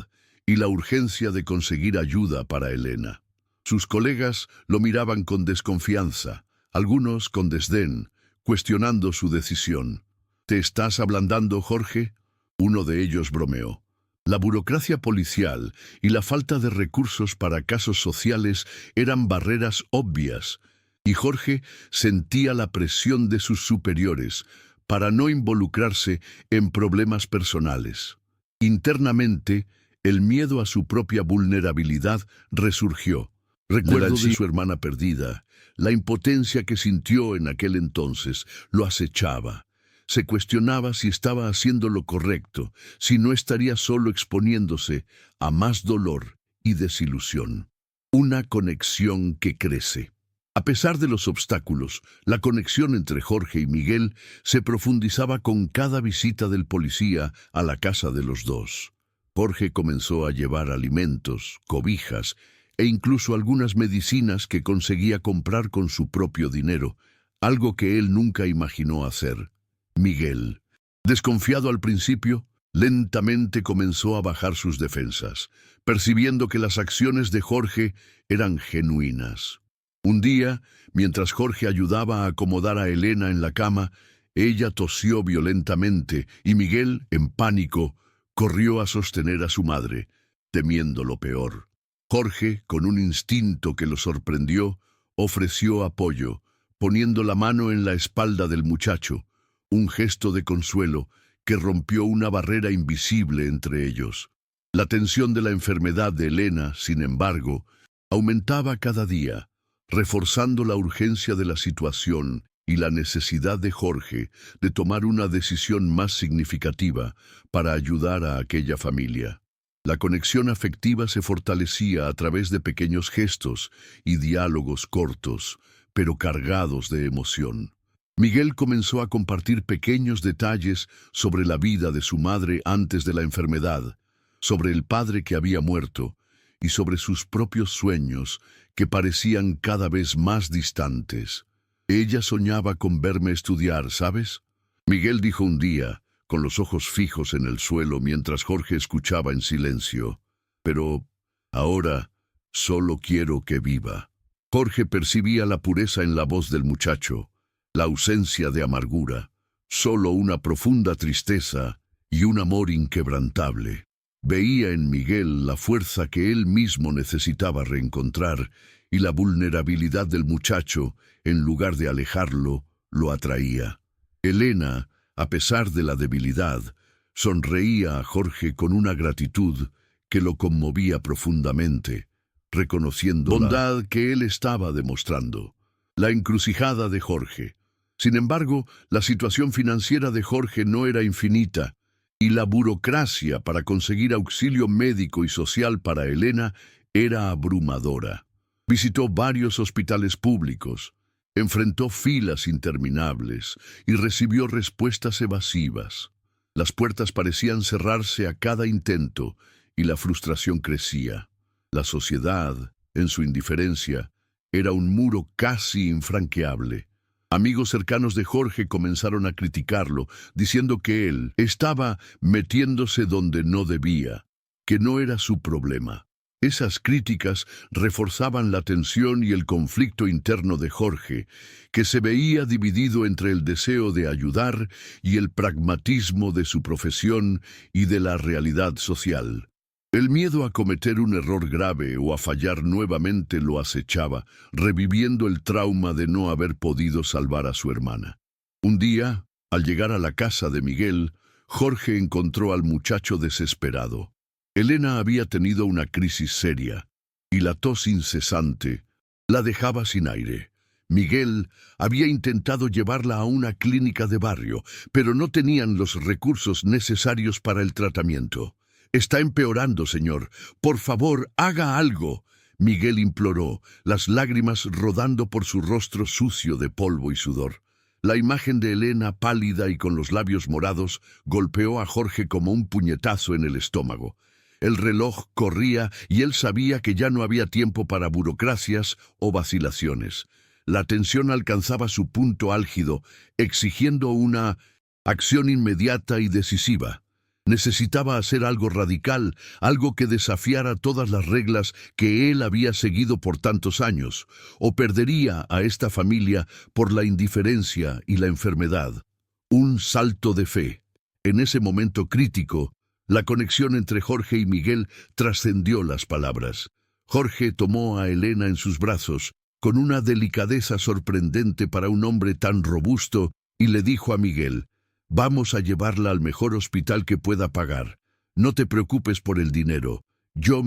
y la urgencia de conseguir ayuda para Elena. Sus colegas lo miraban con desconfianza, algunos con desdén, cuestionando su decisión. ¿Te estás ablandando, Jorge? Uno de ellos bromeó. La burocracia policial y la falta de recursos para casos sociales eran barreras obvias, y Jorge sentía la presión de sus superiores para no involucrarse en problemas personales. Internamente, el miedo a su propia vulnerabilidad resurgió. Recuerdo de su hermana perdida. La impotencia que sintió en aquel entonces lo acechaba. Se cuestionaba si estaba haciendo lo correcto, si no estaría solo exponiéndose a más dolor y desilusión. Una conexión que crece. A pesar de los obstáculos, la conexión entre Jorge y Miguel se profundizaba con cada visita del policía a la casa de los dos. Jorge comenzó a llevar alimentos, cobijas e incluso algunas medicinas que conseguía comprar con su propio dinero, algo que él nunca imaginó hacer. Miguel, desconfiado al principio, lentamente comenzó a bajar sus defensas, percibiendo que las acciones de Jorge eran genuinas. Un día, mientras Jorge ayudaba a acomodar a Elena en la cama, ella tosió violentamente y Miguel, en pánico, corrió a sostener a su madre, temiendo lo peor. Jorge, con un instinto que lo sorprendió, ofreció apoyo, poniendo la mano en la espalda del muchacho, un gesto de consuelo que rompió una barrera invisible entre ellos. La tensión de la enfermedad de Elena, sin embargo, aumentaba cada día, reforzando la urgencia de la situación y la necesidad de Jorge de tomar una decisión más significativa para ayudar a aquella familia. La conexión afectiva se fortalecía a través de pequeños gestos y diálogos cortos, pero cargados de emoción. Miguel comenzó a compartir pequeños detalles sobre la vida de su madre antes de la enfermedad, sobre el padre que había muerto y sobre sus propios sueños que parecían cada vez más distantes. Ella soñaba con verme estudiar, ¿sabes? Miguel dijo un día, con los ojos fijos en el suelo mientras Jorge escuchaba en silencio. Pero ahora solo quiero que viva. Jorge percibía la pureza en la voz del muchacho, la ausencia de amargura, solo una profunda tristeza y un amor inquebrantable. Veía en Miguel la fuerza que él mismo necesitaba reencontrar, y la vulnerabilidad del muchacho, en lugar de alejarlo, lo atraía. Elena, a pesar de la debilidad, sonreía a Jorge con una gratitud que lo conmovía profundamente, reconociendo la bondad que él estaba demostrando. La encrucijada de Jorge. Sin embargo, la situación financiera de Jorge no era infinita, y la burocracia para conseguir auxilio médico y social para Elena era abrumadora. Visitó varios hospitales públicos, enfrentó filas interminables y recibió respuestas evasivas. Las puertas parecían cerrarse a cada intento y la frustración crecía. La sociedad, en su indiferencia, era un muro casi infranqueable. Amigos cercanos de Jorge comenzaron a criticarlo, diciendo que él estaba metiéndose donde no debía, que no era su problema. Esas críticas reforzaban la tensión y el conflicto interno de Jorge, que se veía dividido entre el deseo de ayudar y el pragmatismo de su profesión y de la realidad social. El miedo a cometer un error grave o a fallar nuevamente lo acechaba, reviviendo el trauma de no haber podido salvar a su hermana. Un día, al llegar a la casa de Miguel, Jorge encontró al muchacho desesperado. Elena había tenido una crisis seria, y la tos incesante la dejaba sin aire. Miguel había intentado llevarla a una clínica de barrio, pero no tenían los recursos necesarios para el tratamiento. «Está empeorando, señor. Por favor, haga algo», Miguel imploró, las lágrimas rodando por su rostro sucio de polvo y sudor. La imagen de Elena, pálida y con los labios morados, golpeó a Jorge como un puñetazo en el estómago. El reloj corría y él sabía que ya no había tiempo para burocracias o vacilaciones. La tensión alcanzaba su punto álgido, exigiendo una acción inmediata y decisiva. Necesitaba hacer algo radical, algo que desafiara todas las reglas que él había seguido por tantos años, o perdería a esta familia por la indiferencia y la enfermedad. Un salto de fe. En ese momento crítico, la conexión entre Jorge y Miguel trascendió las palabras. Jorge tomó a Elena en sus brazos, con una delicadeza sorprendente para un hombre tan robusto, y le dijo a Miguel: «Vamos a llevarla al mejor hospital que pueda pagar. No te preocupes por el dinero. Yo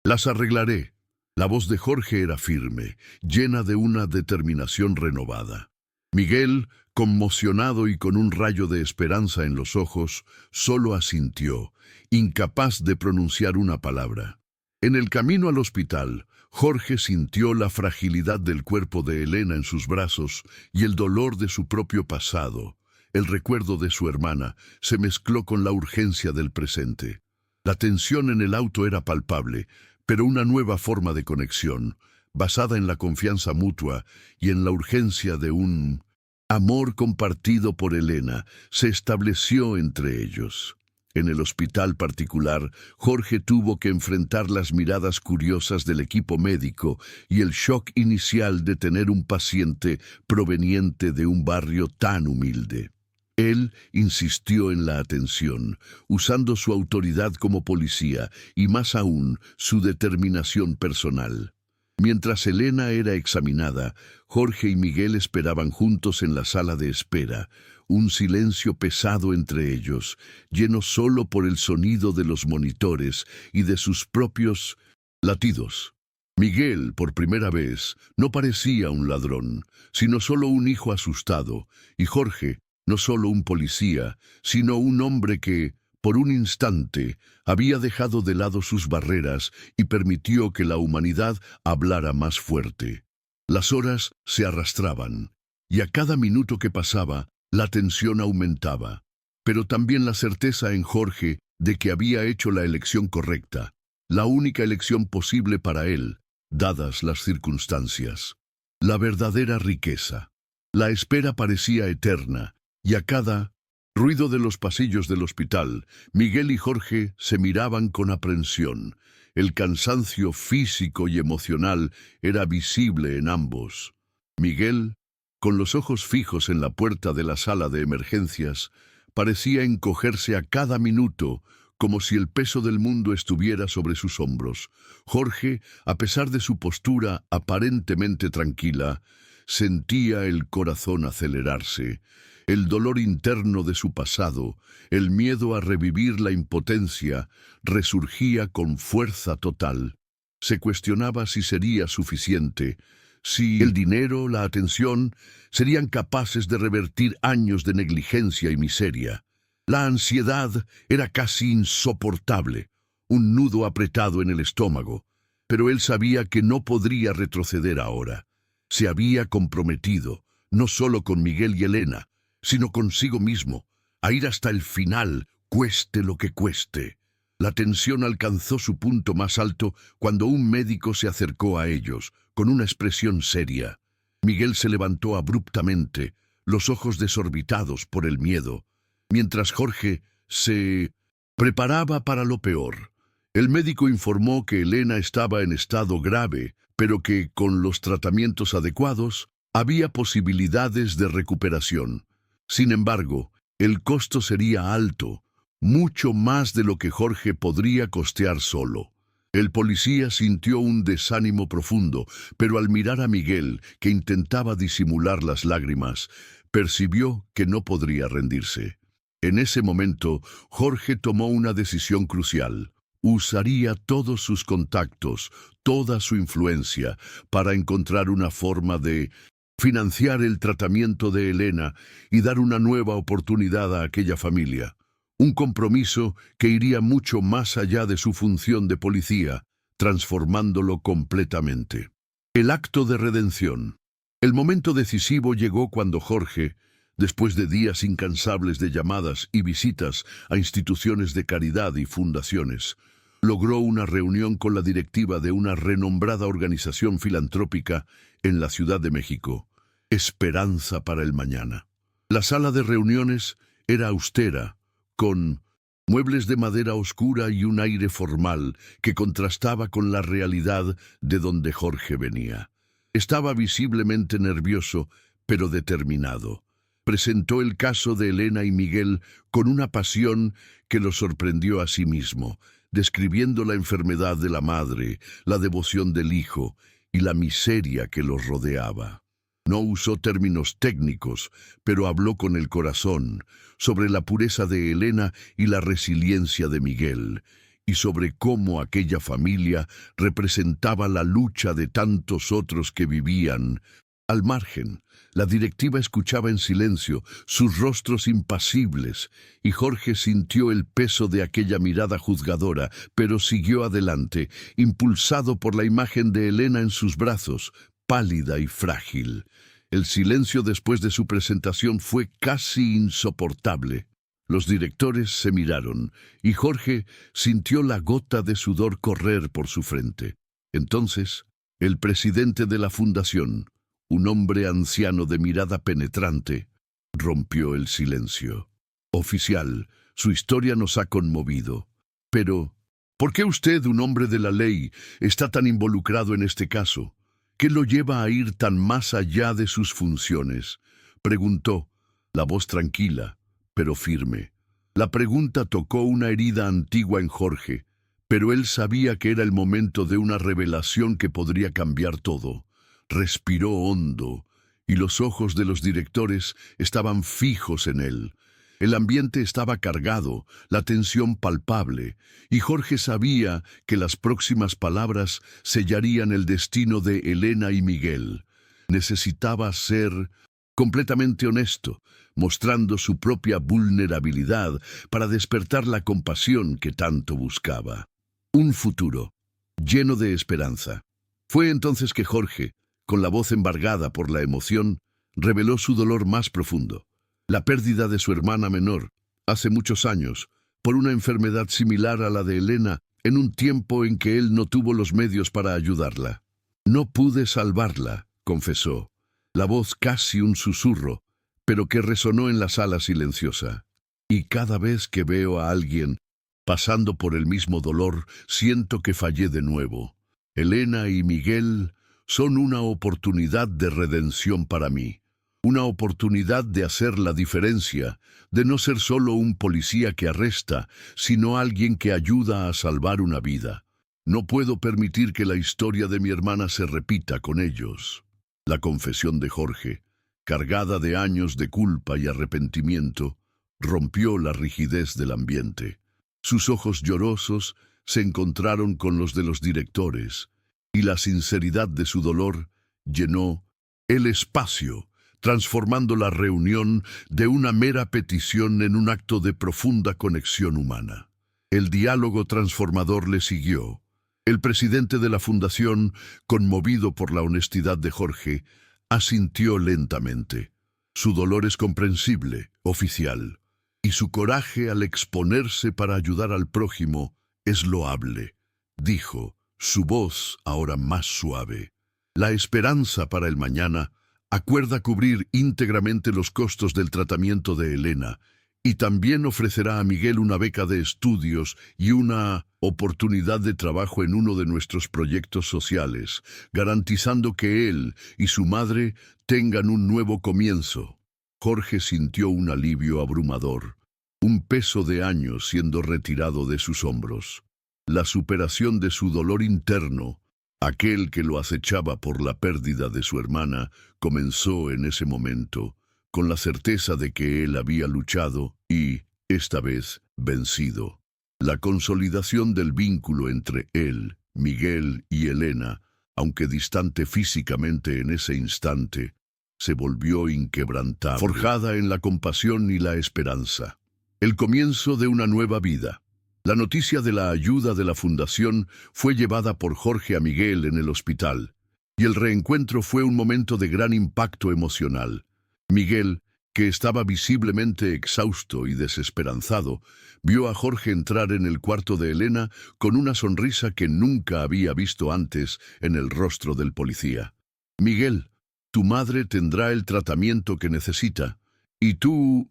las arreglaré». La voz de Jorge era firme, llena de una determinación renovada. Miguel, conmocionado y con un rayo de esperanza en los ojos, solo asintió, incapaz de pronunciar una palabra. En el camino al hospital, Jorge sintió la fragilidad del cuerpo de Elena en sus brazos y el dolor de su propio pasado. El recuerdo de su hermana se mezcló con la urgencia del presente. La tensión en el auto era palpable, pero una nueva forma de conexión, basada en la confianza mutua y en la urgencia de un amor compartido por Elena, se estableció entre ellos. En el hospital particular, Jorge tuvo que enfrentar las miradas curiosas del equipo médico y el shock inicial de tener un paciente proveniente de un barrio tan humilde. Él insistió en la atención, usando su autoridad como policía y más aún su determinación personal. Mientras Elena era examinada, Jorge y Miguel esperaban juntos en la sala de espera, un silencio pesado entre ellos, lleno solo por el sonido de los monitores y de sus propios latidos. Miguel, por primera vez, no parecía un ladrón, sino solo un hijo asustado, y Jorge, no solo un policía, sino un hombre que, por un instante, había dejado de lado sus barreras y permitió que la humanidad hablara más fuerte. Las horas se arrastraban, y a cada minuto que pasaba, la tensión aumentaba, pero también la certeza en Jorge de que había hecho la elección correcta, la única elección posible para él, dadas las circunstancias. La verdadera riqueza. La espera parecía eterna, y a cada ruido de los pasillos del hospital, Miguel y Jorge se miraban con aprensión. El cansancio físico y emocional era visible en ambos. Miguel, con los ojos fijos en la puerta de la sala de emergencias, parecía encogerse a cada minuto, como si el peso del mundo estuviera sobre sus hombros. Jorge, a pesar de su postura aparentemente tranquila, sentía el corazón acelerarse. El dolor interno de su pasado, el miedo a revivir la impotencia, resurgía con fuerza total. Se cuestionaba si sería suficiente, si el dinero, la atención, serían capaces de revertir años de negligencia y miseria. La ansiedad era casi insoportable, un nudo apretado en el estómago, pero él sabía que no podría retroceder ahora. Se había comprometido, no solo con Miguel y Elena, sino consigo mismo, a ir hasta el final, cueste lo que cueste. La tensión alcanzó su punto más alto cuando un médico se acercó a ellos, con una expresión seria. Miguel se levantó abruptamente, los ojos desorbitados por el miedo, mientras Jorge se preparaba para lo peor. El médico informó que Elena estaba en estado grave, pero que, con los tratamientos adecuados, había posibilidades de recuperación. Sin embargo, el costo sería alto, mucho más de lo que Jorge podría costear solo. El policía sintió un desánimo profundo, pero al mirar a Miguel, que intentaba disimular las lágrimas, percibió que no podría rendirse. En ese momento, Jorge tomó una decisión crucial. Usaría todos sus contactos, toda su influencia, para encontrar una forma de financiar el tratamiento de Elena y dar una nueva oportunidad a aquella familia. Un compromiso que iría mucho más allá de su función de policía, transformándolo completamente. El acto de redención. El momento decisivo llegó cuando Jorge, después de días incansables de llamadas y visitas a instituciones de caridad y fundaciones, logró una reunión con la directiva de una renombrada organización filantrópica en la Ciudad de México, Esperanza para el Mañana. La sala de reuniones era austera, con muebles de madera oscura y un aire formal que contrastaba con la realidad de donde Jorge venía. Estaba visiblemente nervioso, pero determinado. Presentó el caso de Elena y Miguel con una pasión que lo sorprendió a sí mismo, describiendo la enfermedad de la madre, la devoción del hijo y la miseria que los rodeaba. No usó términos técnicos, pero habló con el corazón, sobre la pureza de Elena y la resiliencia de Miguel, y sobre cómo aquella familia representaba la lucha de tantos otros que vivían al margen. La directiva escuchaba en silencio, sus rostros impasibles, y Jorge sintió el peso de aquella mirada juzgadora, pero siguió adelante, impulsado por la imagen de Elena en sus brazos, pálida y frágil. El silencio después de su presentación fue casi insoportable. Los directores se miraron, y Jorge sintió la gota de sudor correr por su frente. Entonces, el presidente de la fundación, un hombre anciano de mirada penetrante, rompió el silencio. Oficial, su historia nos ha conmovido. Pero, ¿por qué usted, un hombre de la ley, está tan involucrado en este caso? ¿Qué lo lleva a ir tan más allá de sus funciones?, preguntó, la voz tranquila, pero firme. La pregunta tocó una herida antigua en Jorge, pero él sabía que era el momento de una revelación que podría cambiar todo. Respiró hondo, y los ojos de los directores estaban fijos en él. El ambiente estaba cargado, la tensión palpable, y Jorge sabía que las próximas palabras sellarían el destino de Elena y Miguel. Necesitaba ser completamente honesto, mostrando su propia vulnerabilidad para despertar la compasión que tanto buscaba. Un futuro, lleno de esperanza. Fue entonces que Jorge, con la voz embargada por la emoción, reveló su dolor más profundo. La pérdida de su hermana menor, hace muchos años, por una enfermedad similar a la de Elena, en un tiempo en que él no tuvo los medios para ayudarla. No pude salvarla, confesó, la voz casi un susurro, pero que resonó en la sala silenciosa. Y cada vez que veo a alguien Pasando por el mismo dolor, siento que fallé de nuevo. Elena y Miguel son una oportunidad de redención para mí. Una oportunidad de hacer la diferencia, de no ser solo un policía que arresta, sino alguien que ayuda a salvar una vida. No puedo permitir que la historia de mi hermana se repita con ellos. La confesión de Jorge, cargada de años de culpa y arrepentimiento, rompió la rigidez del ambiente. Sus ojos llorosos se encontraron con los de los directores, y la sinceridad de su dolor llenó el espacio, transformando la reunión de una mera petición en un acto de profunda conexión humana. El diálogo transformador le siguió. El presidente de la fundación, conmovido por la honestidad de Jorge, asintió lentamente. Su dolor es comprensible, oficial, y su coraje al exponerse para ayudar al prójimo es loable, dijo, su voz ahora más suave. La esperanza para el mañana acuerda cubrir íntegramente los costos del tratamiento de Elena y también ofrecerá a Miguel una beca de estudios y una oportunidad de trabajo en uno de nuestros proyectos sociales, garantizando que él y su madre tengan un nuevo comienzo. Jorge sintió un alivio abrumador, un peso de años siendo retirado de sus hombros. La superación de su dolor interno, aquel que lo acechaba por la pérdida de su hermana, comenzó en ese momento, con la certeza de que él había luchado y, esta vez, vencido. La consolidación del vínculo entre él, Miguel y Elena, aunque distante físicamente en ese instante, se volvió inquebrantable, forjada en la compasión y la esperanza. El comienzo de una nueva vida. La noticia de la ayuda de la fundación fue llevada por Jorge a Miguel en el hospital, y el reencuentro fue un momento de gran impacto emocional. Miguel, que estaba visiblemente exhausto y desesperanzado, vio a Jorge entrar en el cuarto de Elena con una sonrisa que nunca había visto antes en el rostro del policía. Miguel, tu madre tendrá el tratamiento que necesita, y tú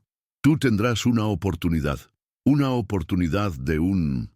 tendrás una oportunidad de un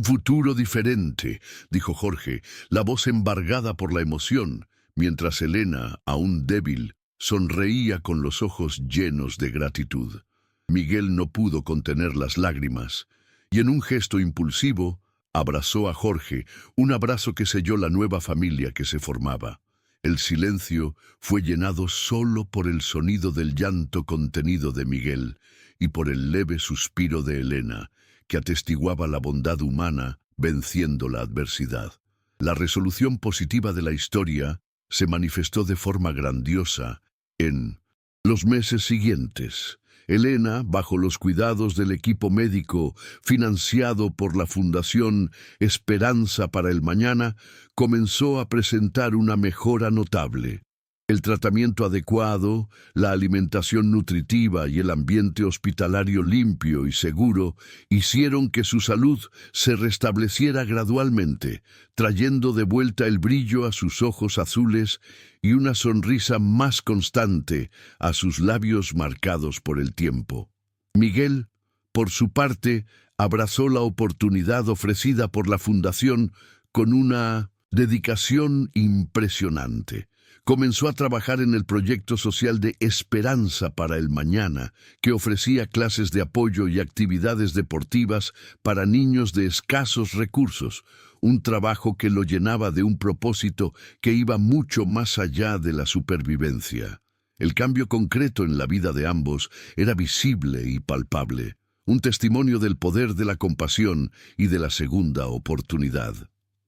futuro diferente, dijo Jorge, la voz embargada por la emoción, mientras Elena, aún débil, sonreía con los ojos llenos de gratitud. Miguel no pudo contener las lágrimas, y en un gesto impulsivo, abrazó a Jorge, un abrazo que selló la nueva familia que se formaba. El silencio fue llenado solo por el sonido del llanto contenido de Miguel y por el leve suspiro de Elena, que atestiguaba la bondad humana venciendo la adversidad. La resolución positiva de la historia se manifestó de forma grandiosa en los meses siguientes. Elena, bajo los cuidados del equipo médico financiado por la Fundación Esperanza para el Mañana, comenzó a presentar una mejora notable. El tratamiento adecuado, la alimentación nutritiva y el ambiente hospitalario limpio y seguro hicieron que su salud se restableciera gradualmente, trayendo de vuelta el brillo a sus ojos azules y una sonrisa más constante a sus labios marcados por el tiempo. Miguel, por su parte, abrazó la oportunidad ofrecida por la Fundación con una dedicación impresionante. Comenzó a trabajar en el proyecto social de Esperanza para el Mañana, que ofrecía clases de apoyo y actividades deportivas para niños de escasos recursos, un trabajo que lo llenaba de un propósito que iba mucho más allá de la supervivencia. El cambio concreto en la vida de ambos era visible y palpable, un testimonio del poder de la compasión y de la segunda oportunidad.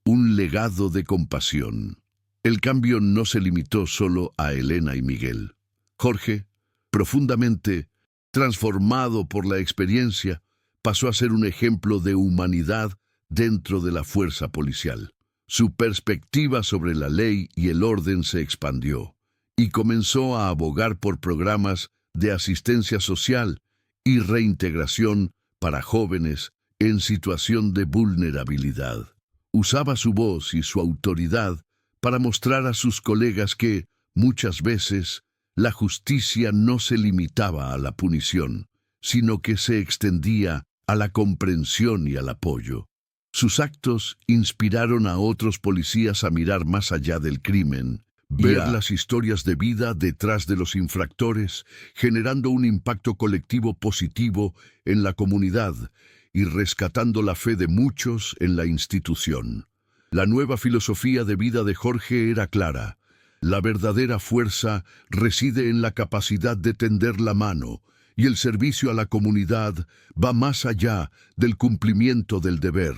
Un legado de compasión. El cambio no se limitó solo a Elena y Miguel. Jorge, profundamente transformado por la experiencia, pasó a ser un ejemplo de humanidad dentro de la fuerza policial. Su perspectiva sobre la ley y el orden se expandió y comenzó a abogar por programas de asistencia social y reintegración para jóvenes en situación de vulnerabilidad. Usaba su voz y su autoridad para mostrar a sus colegas que, muchas veces, la justicia no se limitaba a la punición, sino que se extendía a la comprensión y al apoyo. Sus actos inspiraron a otros policías a mirar más allá del crimen, ver las historias de vida detrás de los infractores, generando un impacto colectivo positivo en la comunidad y rescatando la fe de muchos en la institución. La nueva filosofía de vida de Jorge era clara. La verdadera fuerza reside en la capacidad de tender la mano, y el servicio a la comunidad va más allá del cumplimiento del deber.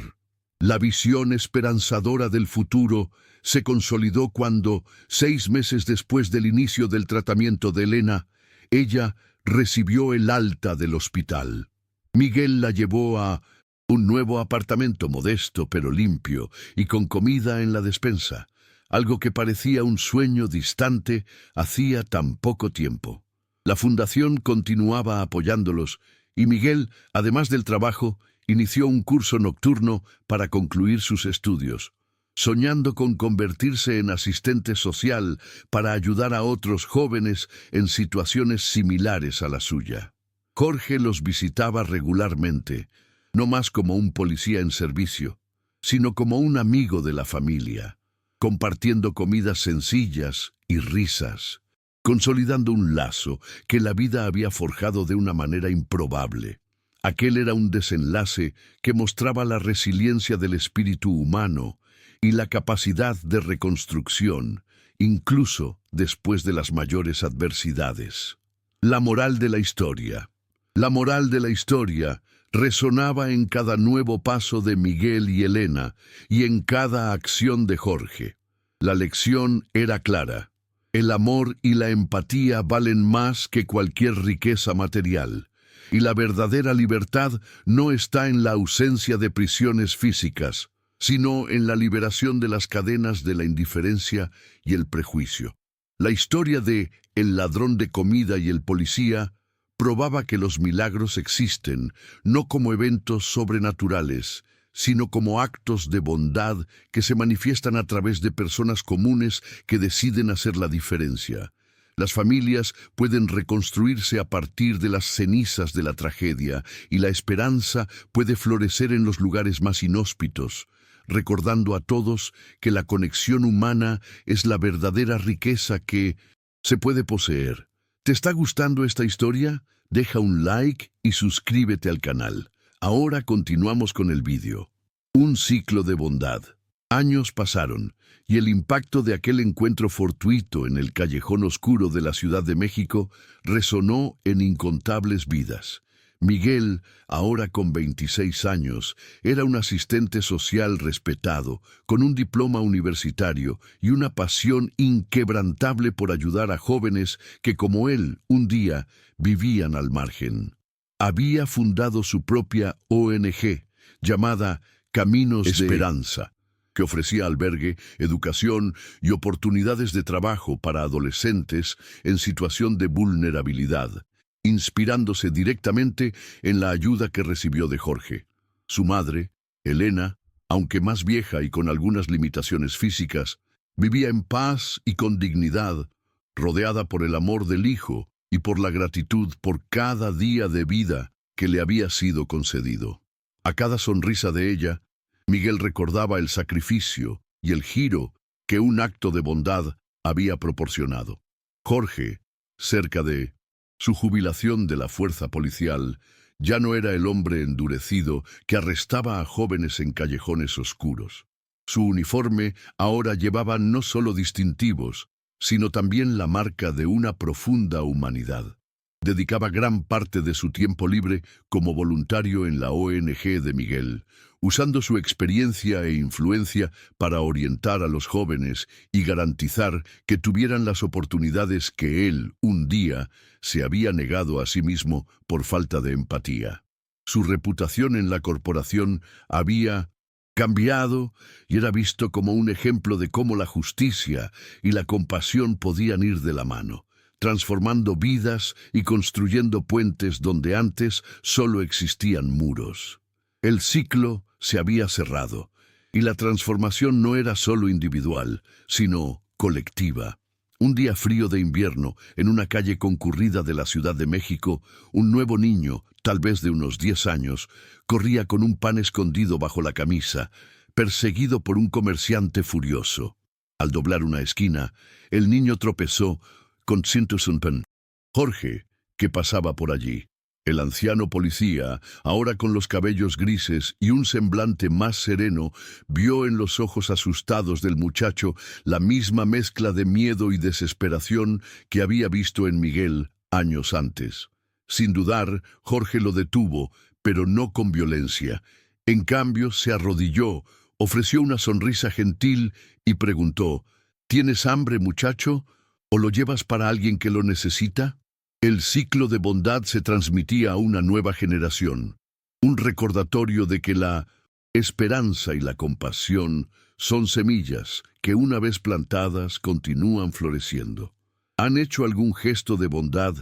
La visión esperanzadora del futuro se consolidó cuando, 6 meses después del inicio del tratamiento de Elena, ella recibió el alta del hospital. Miguel la llevó a un nuevo apartamento modesto pero limpio y con comida en la despensa, algo que parecía un sueño distante hacía tan poco tiempo. La fundación continuaba apoyándolos y Miguel, además del trabajo, inició un curso nocturno para concluir sus estudios, soñando con convertirse en asistente social para ayudar a otros jóvenes en situaciones similares a la suya. Jorge los visitaba regularmente, no más como un policía en servicio, sino como un amigo de la familia, compartiendo comidas sencillas y risas, consolidando un lazo que la vida había forjado de una manera improbable. Aquel era un desenlace que mostraba la resiliencia del espíritu humano y la capacidad de reconstrucción, incluso después de las mayores adversidades. La moral de la historia. La moral de la historia resonaba en cada nuevo paso de Miguel y Elena y en cada acción de Jorge. La lección era clara. El amor y la empatía valen más que cualquier riqueza material, y la verdadera libertad no está en la ausencia de prisiones físicas, sino en la liberación de las cadenas de la indiferencia y el prejuicio. La historia de El ladrón de comida y el policía probaba que los milagros existen, no como eventos sobrenaturales, sino como actos de bondad que se manifiestan a través de personas comunes que deciden hacer la diferencia. Las familias pueden reconstruirse a partir de las cenizas de la tragedia y la esperanza puede florecer en los lugares más inhóspitos, recordando a todos que la conexión humana es la verdadera riqueza que se puede poseer. ¿Te está gustando esta historia? Deja un like y suscríbete al canal. Ahora continuamos con el vídeo. Un ciclo de bondad. Años pasaron, y el impacto de aquel encuentro fortuito en el callejón oscuro de la Ciudad de México resonó en incontables vidas. Miguel, ahora con 26 años, era un asistente social respetado, con un diploma universitario y una pasión inquebrantable por ayudar a jóvenes que, como él, un día vivían al margen. Había fundado su propia ONG, llamada Caminos de Esperanza, que ofrecía albergue, educación y oportunidades de trabajo para adolescentes en situación de vulnerabilidad, inspirándose directamente en la ayuda que recibió de Jorge. Su madre, Elena, aunque más vieja y con algunas limitaciones físicas, vivía en paz y con dignidad, rodeada por el amor del hijo y por la gratitud por cada día de vida que le había sido concedido. A cada sonrisa de ella, Miguel recordaba el sacrificio y el giro que un acto de bondad había proporcionado. Jorge, cerca de su jubilación de la fuerza policial, ya no era el hombre endurecido que arrestaba a jóvenes en callejones oscuros. Su uniforme ahora llevaba no solo distintivos, sino también la marca de una profunda humanidad. Dedicaba gran parte de su tiempo libre como voluntario en la ONG de Miguel, usando su experiencia e influencia para orientar a los jóvenes y garantizar que tuvieran las oportunidades que él, un día, se había negado a sí mismo por falta de empatía. Su reputación en la corporación había cambiado y era visto como un ejemplo de cómo la justicia y la compasión podían ir de la mano, transformando vidas y construyendo puentes donde antes solo existían muros. El ciclo se había cerrado, y la transformación no era solo individual, sino colectiva. Un día frío de invierno, en una calle concurrida de la Ciudad de México, un nuevo niño, tal vez de unos 10 años, corría con un pan escondido bajo la camisa, perseguido por un comerciante furioso. Al doblar una esquina, el niño tropezó con Sintusunpan, Jorge, que pasaba por allí. El anciano policía, ahora con los cabellos grises y un semblante más sereno, vio en los ojos asustados del muchacho la misma mezcla de miedo y desesperación que había visto en Miguel años antes. Sin dudar, Jorge lo detuvo, pero no con violencia. En cambio, se arrodilló, ofreció una sonrisa gentil y preguntó: ¿Tienes hambre, muchacho? ¿O lo llevas para alguien que lo necesita? El ciclo de bondad se transmitía a una nueva generación, un recordatorio de que la esperanza y la compasión son semillas que una vez plantadas continúan floreciendo. ¿Han hecho algún gesto de bondad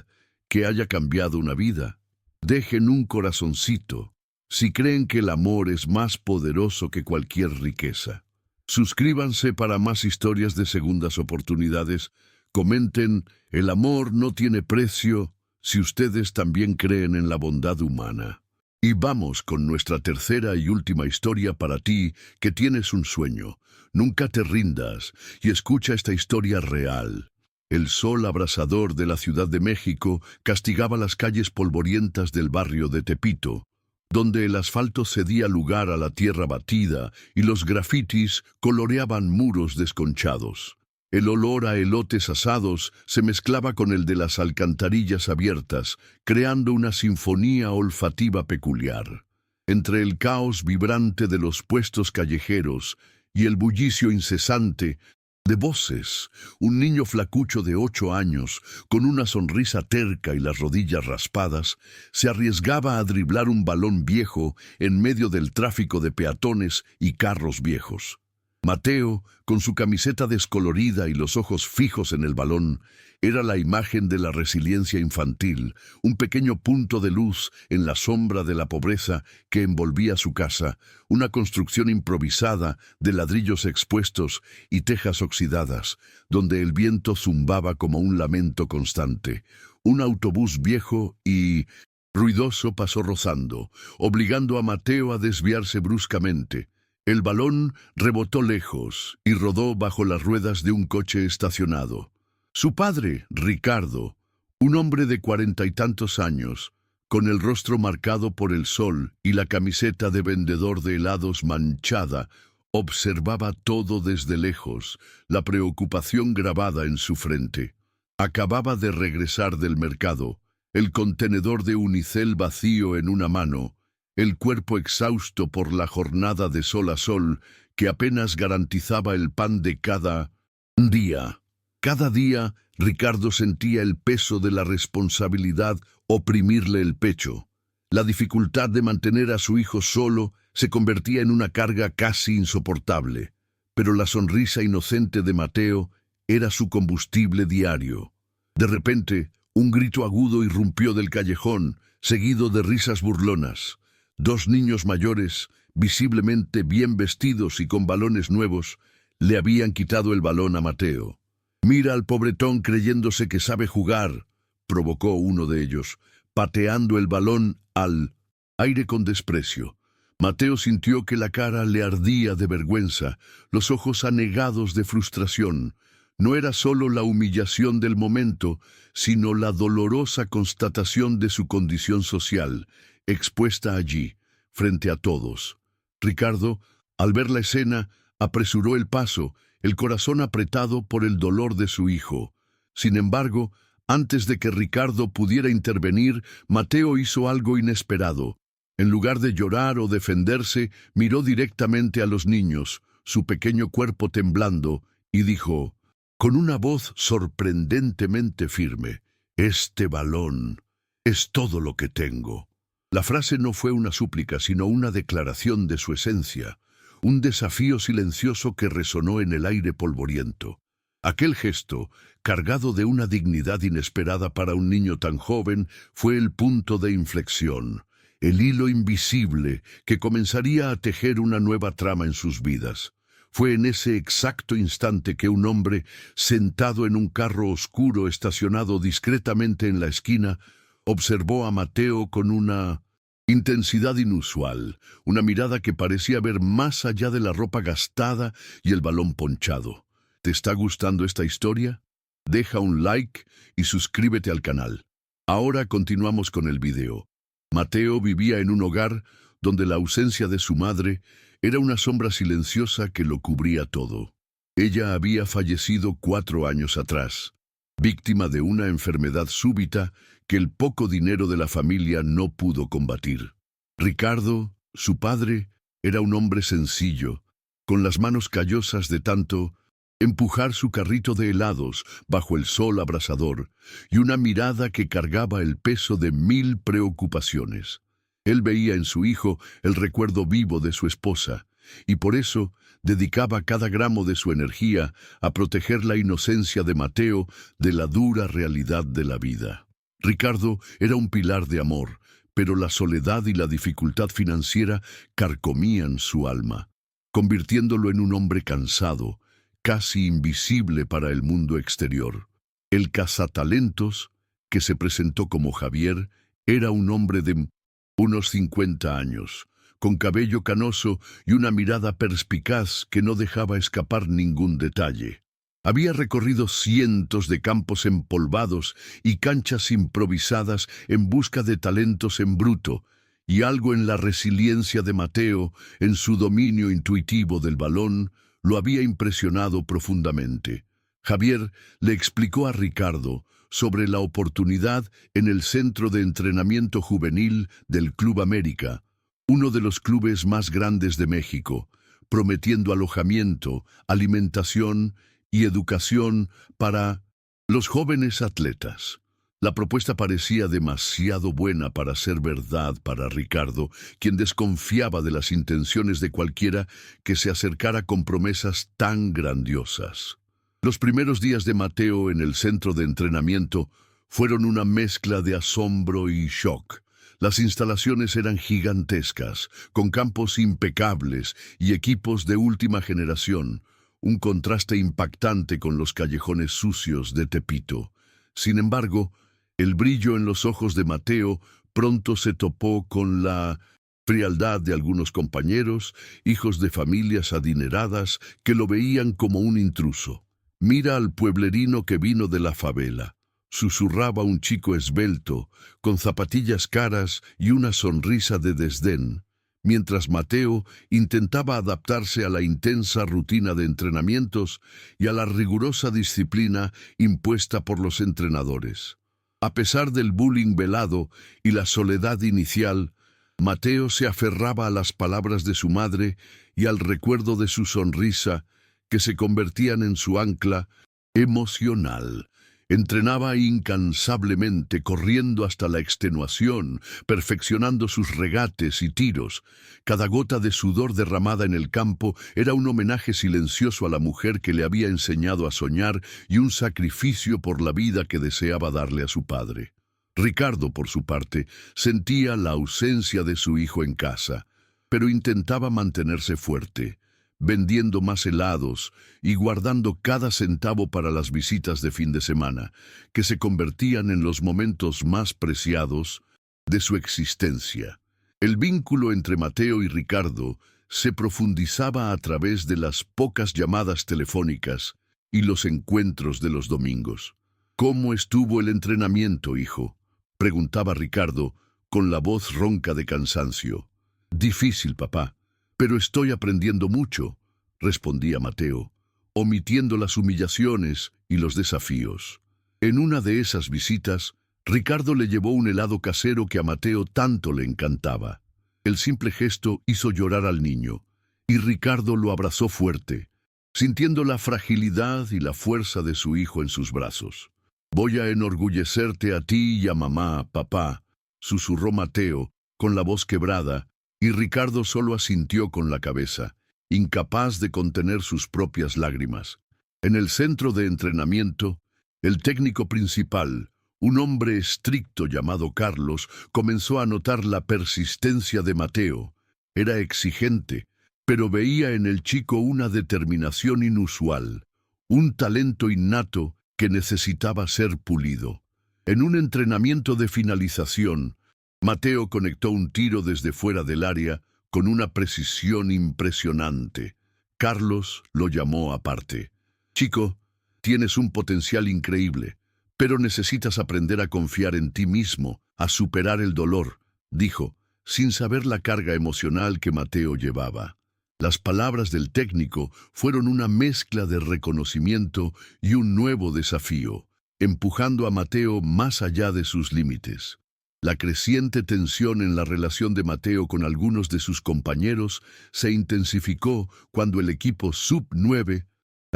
que haya cambiado una vida? Dejen un corazoncito si creen que el amor es más poderoso que cualquier riqueza. Suscríbanse para más historias de segundas oportunidades. Comenten: el amor no tiene precio si ustedes también creen en la bondad humana. Y vamos con nuestra tercera y última historia para ti que tienes un sueño. Nunca te rindas y escucha esta historia real. El sol abrasador de la Ciudad de México castigaba las calles polvorientas del barrio de Tepito, donde el asfalto cedía lugar a la tierra batida y los grafitis coloreaban muros desconchados. El olor a elotes asados se mezclaba con el de las alcantarillas abiertas, creando una sinfonía olfativa peculiar. Entre el caos vibrante de los puestos callejeros y el bullicio incesante de voces, un niño flacucho de 8 años, con una sonrisa terca y las rodillas raspadas, se arriesgaba a driblar un balón viejo en medio del tráfico de peatones y carros viejos. Mateo, con su camiseta descolorida y los ojos fijos en el balón, era la imagen de la resiliencia infantil, un pequeño punto de luz en la sombra de la pobreza que envolvía su casa, una construcción improvisada de ladrillos expuestos y tejas oxidadas, donde el viento zumbaba como un lamento constante. Un autobús viejo y ruidoso pasó rozando, obligando a Mateo a desviarse bruscamente. El balón rebotó lejos y rodó bajo las ruedas de un coche estacionado. Su padre, Ricardo, un hombre de 40 y tantos años, con el rostro marcado por el sol y la camiseta de vendedor de helados manchada, observaba todo desde lejos, la preocupación grabada en su frente. Acababa de regresar del mercado, el contenedor de unicel vacío en una mano, el cuerpo exhausto por la jornada de sol a sol que apenas garantizaba el pan de cada día. Cada día, Ricardo sentía el peso de la responsabilidad oprimirle el pecho. La dificultad de mantener a su hijo solo se convertía en una carga casi insoportable, pero la sonrisa inocente de Mateo era su combustible diario. De repente, un grito agudo irrumpió del callejón, seguido de risas burlonas. 2 niños mayores, visiblemente bien vestidos y con balones nuevos, le habían quitado el balón a Mateo. «Mira al pobretón creyéndose que sabe jugar», provocó uno de ellos, pateando el balón al aire con desprecio. Mateo sintió que la cara le ardía de vergüenza, los ojos anegados de frustración. No era solo la humillación del momento, sino la dolorosa constatación de su condición social, expuesta allí, frente a todos. Ricardo, al ver la escena, apresuró el paso, el corazón apretado por el dolor de su hijo. Sin embargo, antes de que Ricardo pudiera intervenir, Mateo hizo algo inesperado. En lugar de llorar o defenderse, miró directamente a los niños, su pequeño cuerpo temblando, y dijo, con una voz sorprendentemente firme: «Este balón es todo lo que tengo». La frase no fue una súplica, sino una declaración de su esencia, un desafío silencioso que resonó en el aire polvoriento. Aquel gesto, cargado de una dignidad inesperada para un niño tan joven, fue el punto de inflexión, el hilo invisible que comenzaría a tejer una nueva trama en sus vidas. Fue en ese exacto instante que un hombre, sentado en un carro oscuro estacionado discretamente en la esquina, observó a Mateo con una intensidad inusual, una mirada que parecía ver más allá de la ropa gastada y el balón ponchado. ¿Te está gustando esta historia? Deja un like y suscríbete al canal. Ahora continuamos con el video. Mateo vivía en un hogar donde la ausencia de su madre era una sombra silenciosa que lo cubría todo. Ella había fallecido 4 años atrás, víctima de una enfermedad súbita que el poco dinero de la familia no pudo combatir. Ricardo, su padre, era un hombre sencillo, con las manos callosas de tanto empujar su carrito de helados bajo el sol abrasador y una mirada que cargaba el peso de 1000 preocupaciones. Él veía en su hijo el recuerdo vivo de su esposa, y por eso dedicaba cada gramo de su energía a proteger la inocencia de Mateo de la dura realidad de la vida. Ricardo era un pilar de amor, pero la soledad y la dificultad financiera carcomían su alma, convirtiéndolo en un hombre cansado, casi invisible para el mundo exterior. El cazatalentos, que se presentó como Javier, era un hombre de unos 50 años, con cabello canoso y una mirada perspicaz que no dejaba escapar ningún detalle. Había recorrido cientos de campos empolvados y canchas improvisadas en busca de talentos en bruto, y algo en la resiliencia de Mateo, en su dominio intuitivo del balón, lo había impresionado profundamente. Javier le explicó a Ricardo sobre la oportunidad en el Centro de Entrenamiento Juvenil del Club América, uno de los clubes más grandes de México, prometiendo alojamiento, alimentación y educación para los jóvenes atletas. La propuesta parecía demasiado buena para ser verdad para Ricardo, quien desconfiaba de las intenciones de cualquiera que se acercara con promesas tan grandiosas. Los primeros días de Mateo en el centro de entrenamiento fueron una mezcla de asombro y shock. Las instalaciones eran gigantescas, con campos impecables y equipos de última generación, un contraste impactante con los callejones sucios de Tepito. Sin embargo, el brillo en los ojos de Mateo pronto se topó con la frialdad de algunos compañeros, hijos de familias adineradas, que lo veían como un intruso. «Mira al pueblerino que vino de la favela», susurraba un chico esbelto, con zapatillas caras y una sonrisa de desdén, mientras Mateo intentaba adaptarse a la intensa rutina de entrenamientos y a la rigurosa disciplina impuesta por los entrenadores. A pesar del bullying velado y la soledad inicial, Mateo se aferraba a las palabras de su madre y al recuerdo de su sonrisa, que se convertían en su ancla emocional. Entrenaba incansablemente, corriendo hasta la extenuación, perfeccionando sus regates y tiros. Cada gota de sudor derramada en el campo era un homenaje silencioso a la mujer que le había enseñado a soñar y un sacrificio por la vida que deseaba darle a su padre. Ricardo, por su parte, sentía la ausencia de su hijo en casa, pero intentaba mantenerse fuerte, vendiendo más helados y guardando cada centavo para las visitas de fin de semana, que se convertían en los momentos más preciados de su existencia. El vínculo entre Mateo y Ricardo se profundizaba a través de las pocas llamadas telefónicas y los encuentros de los domingos. «¿Cómo estuvo el entrenamiento, hijo?», preguntaba Ricardo, con la voz ronca de cansancio. «Difícil, papá, pero estoy aprendiendo mucho», respondía Mateo, omitiendo las humillaciones y los desafíos. En una de esas visitas, Ricardo le llevó un helado casero que a Mateo tanto le encantaba. El simple gesto hizo llorar al niño, y Ricardo lo abrazó fuerte, sintiendo la fragilidad y la fuerza de su hijo en sus brazos. «Voy a enorgullecerte a ti y a mamá, papá», susurró Mateo, con la voz quebrada, y Ricardo solo asintió con la cabeza, incapaz de contener sus propias lágrimas. En el centro de entrenamiento, el técnico principal, un hombre estricto llamado Carlos, comenzó a notar la persistencia de Mateo. Era exigente, pero veía en el chico una determinación inusual, un talento innato que necesitaba ser pulido. En un entrenamiento de finalización, Mateo conectó un tiro desde fuera del área con una precisión impresionante. Carlos lo llamó aparte. Chico, tienes un potencial increíble, pero necesitas aprender a confiar en ti mismo, a superar el dolor, dijo, sin saber la carga emocional que Mateo llevaba. Las palabras del técnico fueron una mezcla de reconocimiento y un nuevo desafío, empujando a Mateo más allá de sus límites. La creciente tensión en la relación de Mateo con algunos de sus compañeros se intensificó cuando el equipo Sub-9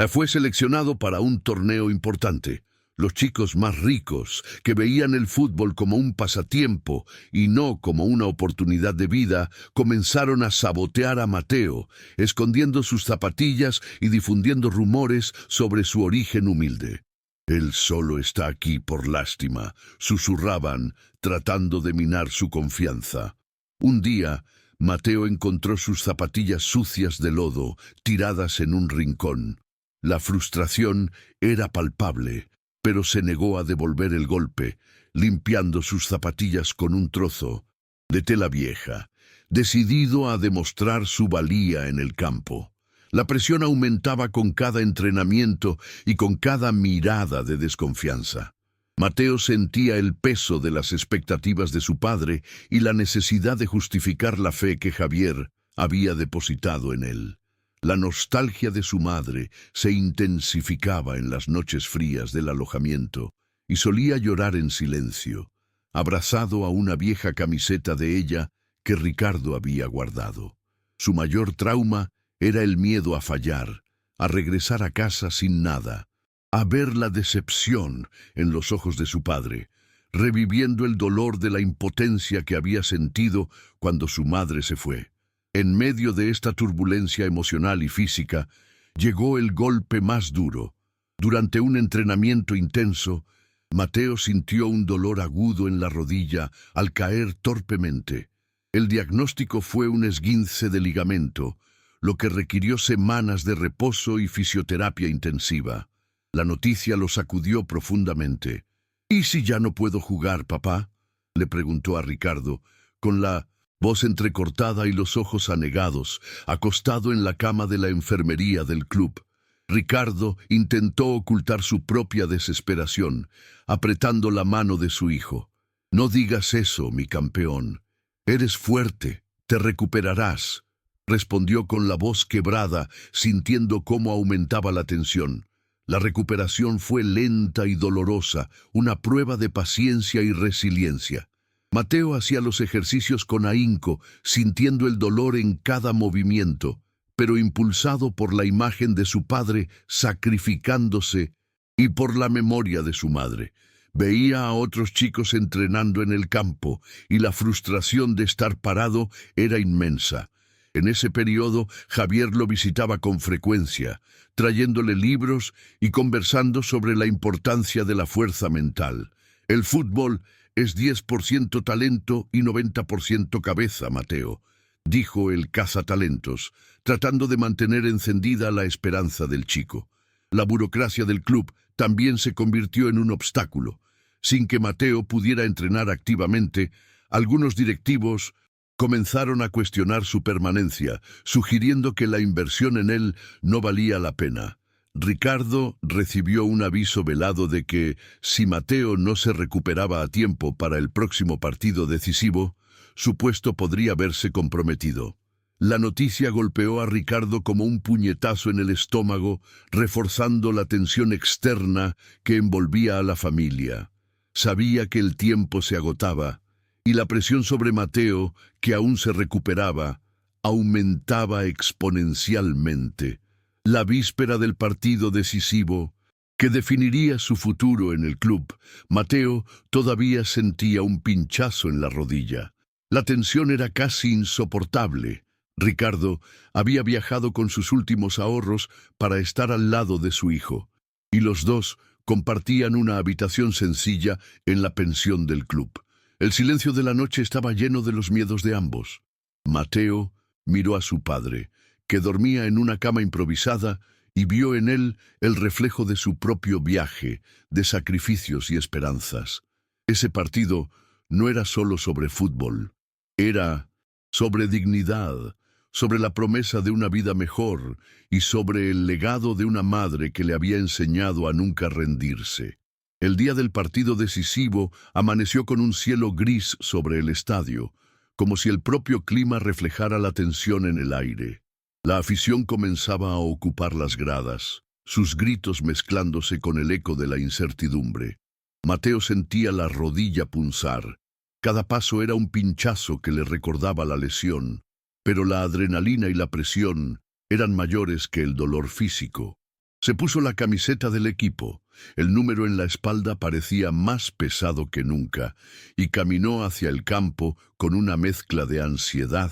fue seleccionado para un torneo importante. Los chicos más ricos, que veían el fútbol como un pasatiempo y no como una oportunidad de vida, comenzaron a sabotear a Mateo, escondiendo sus zapatillas y difundiendo rumores sobre su origen humilde. «Él solo está aquí por lástima», susurraban, tratando de minar su confianza. Un día, Mateo encontró sus zapatillas sucias de lodo, tiradas en un rincón. La frustración era palpable, pero se negó a devolver el golpe, limpiando sus zapatillas con un trozo de tela vieja, decidido a demostrar su valía en el campo. La presión aumentaba con cada entrenamiento y con cada mirada de desconfianza. Mateo sentía el peso de las expectativas de su padre y la necesidad de justificar la fe que Javier había depositado en él. La nostalgia de su madre se intensificaba en las noches frías del alojamiento y solía llorar en silencio, abrazado a una vieja camiseta de ella que Ricardo había guardado. Su mayor trauma era el miedo a fallar, a regresar a casa sin nada, a ver la decepción en los ojos de su padre, reviviendo el dolor de la impotencia que había sentido cuando su madre se fue. En medio de esta turbulencia emocional y física, llegó el golpe más duro. Durante un entrenamiento intenso, Mateo sintió un dolor agudo en la rodilla al caer torpemente. El diagnóstico fue un esguince de ligamento, lo que requirió semanas de reposo y fisioterapia intensiva. La noticia lo sacudió profundamente. «¿Y si ya no puedo jugar, papá?», le preguntó a Ricardo, con la voz entrecortada y los ojos anegados, acostado en la cama de la enfermería del club. Ricardo intentó ocultar su propia desesperación, apretando la mano de su hijo. «No digas eso, mi campeón. Eres fuerte, te recuperarás», respondió con la voz quebrada, sintiendo cómo aumentaba la tensión. La recuperación fue lenta y dolorosa, una prueba de paciencia y resiliencia. Mateo hacía los ejercicios con ahínco, sintiendo el dolor en cada movimiento, pero impulsado por la imagen de su padre sacrificándose y por la memoria de su madre. Veía a otros chicos entrenando en el campo y la frustración de estar parado era inmensa. En ese periodo, Javier lo visitaba con frecuencia, trayéndole libros y conversando sobre la importancia de la fuerza mental. «El fútbol es 10% talento y 90% cabeza, Mateo», dijo el cazatalentos, tratando de mantener encendida la esperanza del chico. La burocracia del club también se convirtió en un obstáculo. Sin que Mateo pudiera entrenar activamente, algunos directivos comenzaron a cuestionar su permanencia, sugiriendo que la inversión en él no valía la pena. Ricardo recibió un aviso velado de que, si Mateo no se recuperaba a tiempo para el próximo partido decisivo, su puesto podría verse comprometido. La noticia golpeó a Ricardo como un puñetazo en el estómago, reforzando la tensión externa que envolvía a la familia. Sabía que el tiempo se agotaba, y la presión sobre Mateo, que aún se recuperaba, aumentaba exponencialmente. La víspera del partido decisivo, que definiría su futuro en el club, Mateo todavía sentía un pinchazo en la rodilla. La tensión era casi insoportable. Ricardo había viajado con sus últimos ahorros para estar al lado de su hijo, y los dos compartían una habitación sencilla en la pensión del club. El silencio de la noche estaba lleno de los miedos de ambos. Mateo miró a su padre, que dormía en una cama improvisada, y vio en él el reflejo de su propio viaje, de sacrificios y esperanzas. Ese partido no era solo sobre fútbol, era sobre dignidad, sobre la promesa de una vida mejor y sobre el legado de una madre que le había enseñado a nunca rendirse. El día del partido decisivo amaneció con un cielo gris sobre el estadio, como si el propio clima reflejara la tensión en el aire. La afición comenzaba a ocupar las gradas, sus gritos mezclándose con el eco de la incertidumbre. Mateo sentía la rodilla punzar. Cada paso era un pinchazo que le recordaba la lesión, pero la adrenalina y la presión eran mayores que el dolor físico. Se puso la camiseta del equipo, el número en la espalda parecía más pesado que nunca, y caminó hacia el campo con una mezcla de ansiedad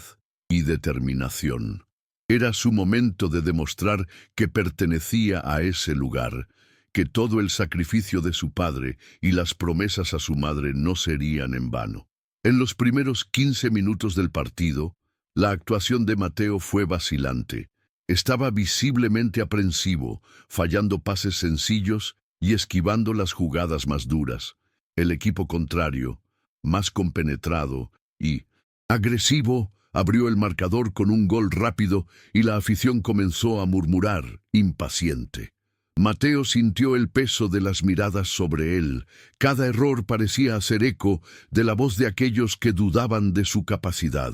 y determinación. Era su momento de demostrar que pertenecía a ese lugar, que todo el sacrificio de su padre y las promesas a su madre no serían en vano. En los primeros 15 minutos del partido, la actuación de Mateo fue vacilante. Estaba visiblemente aprensivo, fallando pases sencillos y esquivando las jugadas más duras. El equipo contrario, más compenetrado y agresivo, abrió el marcador con un gol rápido y la afición comenzó a murmurar, impaciente. Mateo sintió el peso de las miradas sobre él. Cada error parecía hacer eco de la voz de aquellos que dudaban de su capacidad.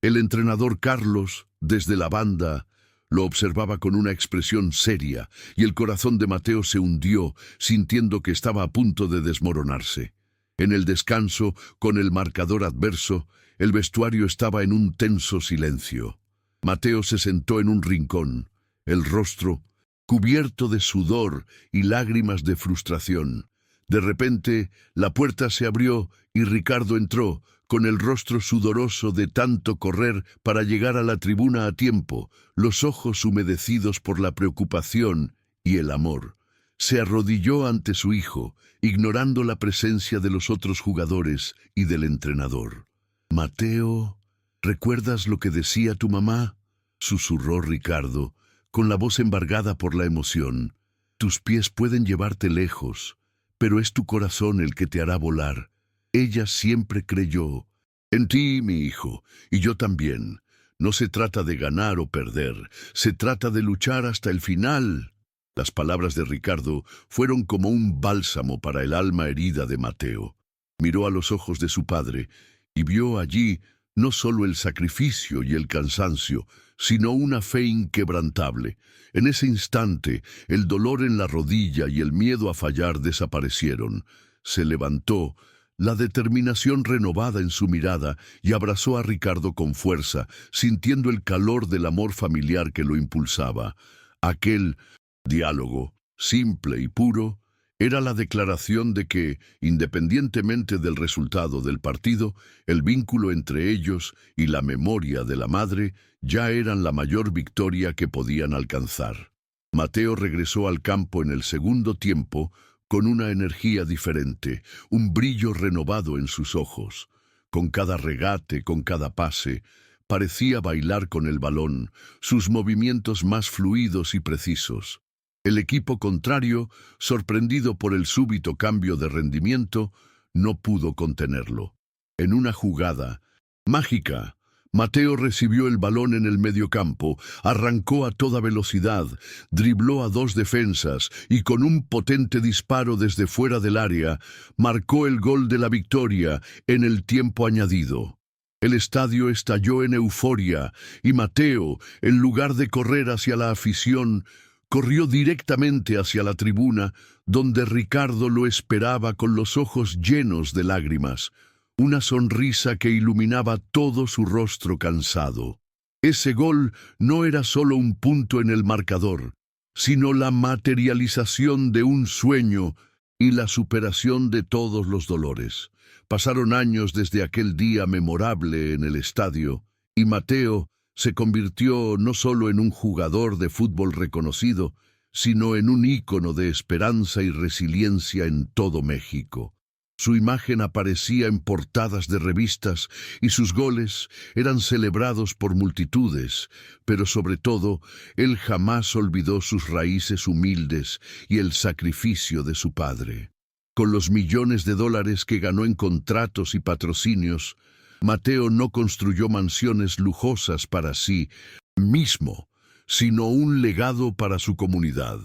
El entrenador Carlos, desde la banda, lo observaba con una expresión seria y el corazón de Mateo se hundió, sintiendo que estaba a punto de desmoronarse. En el descanso, con el marcador adverso, el vestuario estaba en un tenso silencio. Mateo se sentó en un rincón, el rostro cubierto de sudor y lágrimas de frustración. De repente, la puerta se abrió y Ricardo entró, con el rostro sudoroso de tanto correr para llegar a la tribuna a tiempo, los ojos humedecidos por la preocupación y el amor. Se arrodilló ante su hijo, ignorando la presencia de los otros jugadores y del entrenador. «Mateo, ¿recuerdas lo que decía tu mamá?», susurró Ricardo, con la voz embargada por la emoción. «Tus pies pueden llevarte lejos, pero es tu corazón el que te hará volar. Ella siempre creyó en ti, mi hijo, y yo también. No se trata de ganar o perder, se trata de luchar hasta el final». Las palabras de Ricardo fueron como un bálsamo para el alma herida de Mateo. Miró a los ojos de su padre y vio allí no solo el sacrificio y el cansancio, sino una fe inquebrantable. En ese instante, el dolor en la rodilla y el miedo a fallar desaparecieron. Se levantó, la determinación renovada en su mirada, y abrazó a Ricardo con fuerza, sintiendo el calor del amor familiar que lo impulsaba. Aquel diálogo, simple y puro, era la declaración de que, independientemente del resultado del partido, el vínculo entre ellos y la memoria de la madre ya eran la mayor victoria que podían alcanzar. Mateo regresó al campo en el segundo tiempo con una energía diferente, un brillo renovado en sus ojos. Con cada regate, con cada pase, parecía bailar con el balón, sus movimientos más fluidos y precisos. El equipo contrario, sorprendido por el súbito cambio de rendimiento, no pudo contenerlo. En una jugada mágica, Mateo recibió el balón en el mediocampo, arrancó a toda velocidad, dribló a dos defensas y con un potente disparo desde fuera del área, marcó el gol de la victoria en el tiempo añadido. El estadio estalló en euforia y Mateo, en lugar de correr hacia la afición, corrió directamente hacia la tribuna, donde Ricardo lo esperaba con los ojos llenos de lágrimas, una sonrisa que iluminaba todo su rostro cansado. Ese gol no era solo un punto en el marcador, sino la materialización de un sueño y la superación de todos los dolores. Pasaron años desde aquel día memorable en el estadio, y Mateo se convirtió no solo en un jugador de fútbol reconocido, sino en un ícono de esperanza y resiliencia en todo México. Su imagen aparecía en portadas de revistas y sus goles eran celebrados por multitudes, pero sobre todo, él jamás olvidó sus raíces humildes y el sacrificio de su padre. Con los millones de dólares que ganó en contratos y patrocinios, Mateo no construyó mansiones lujosas para sí mismo, sino un legado para su comunidad.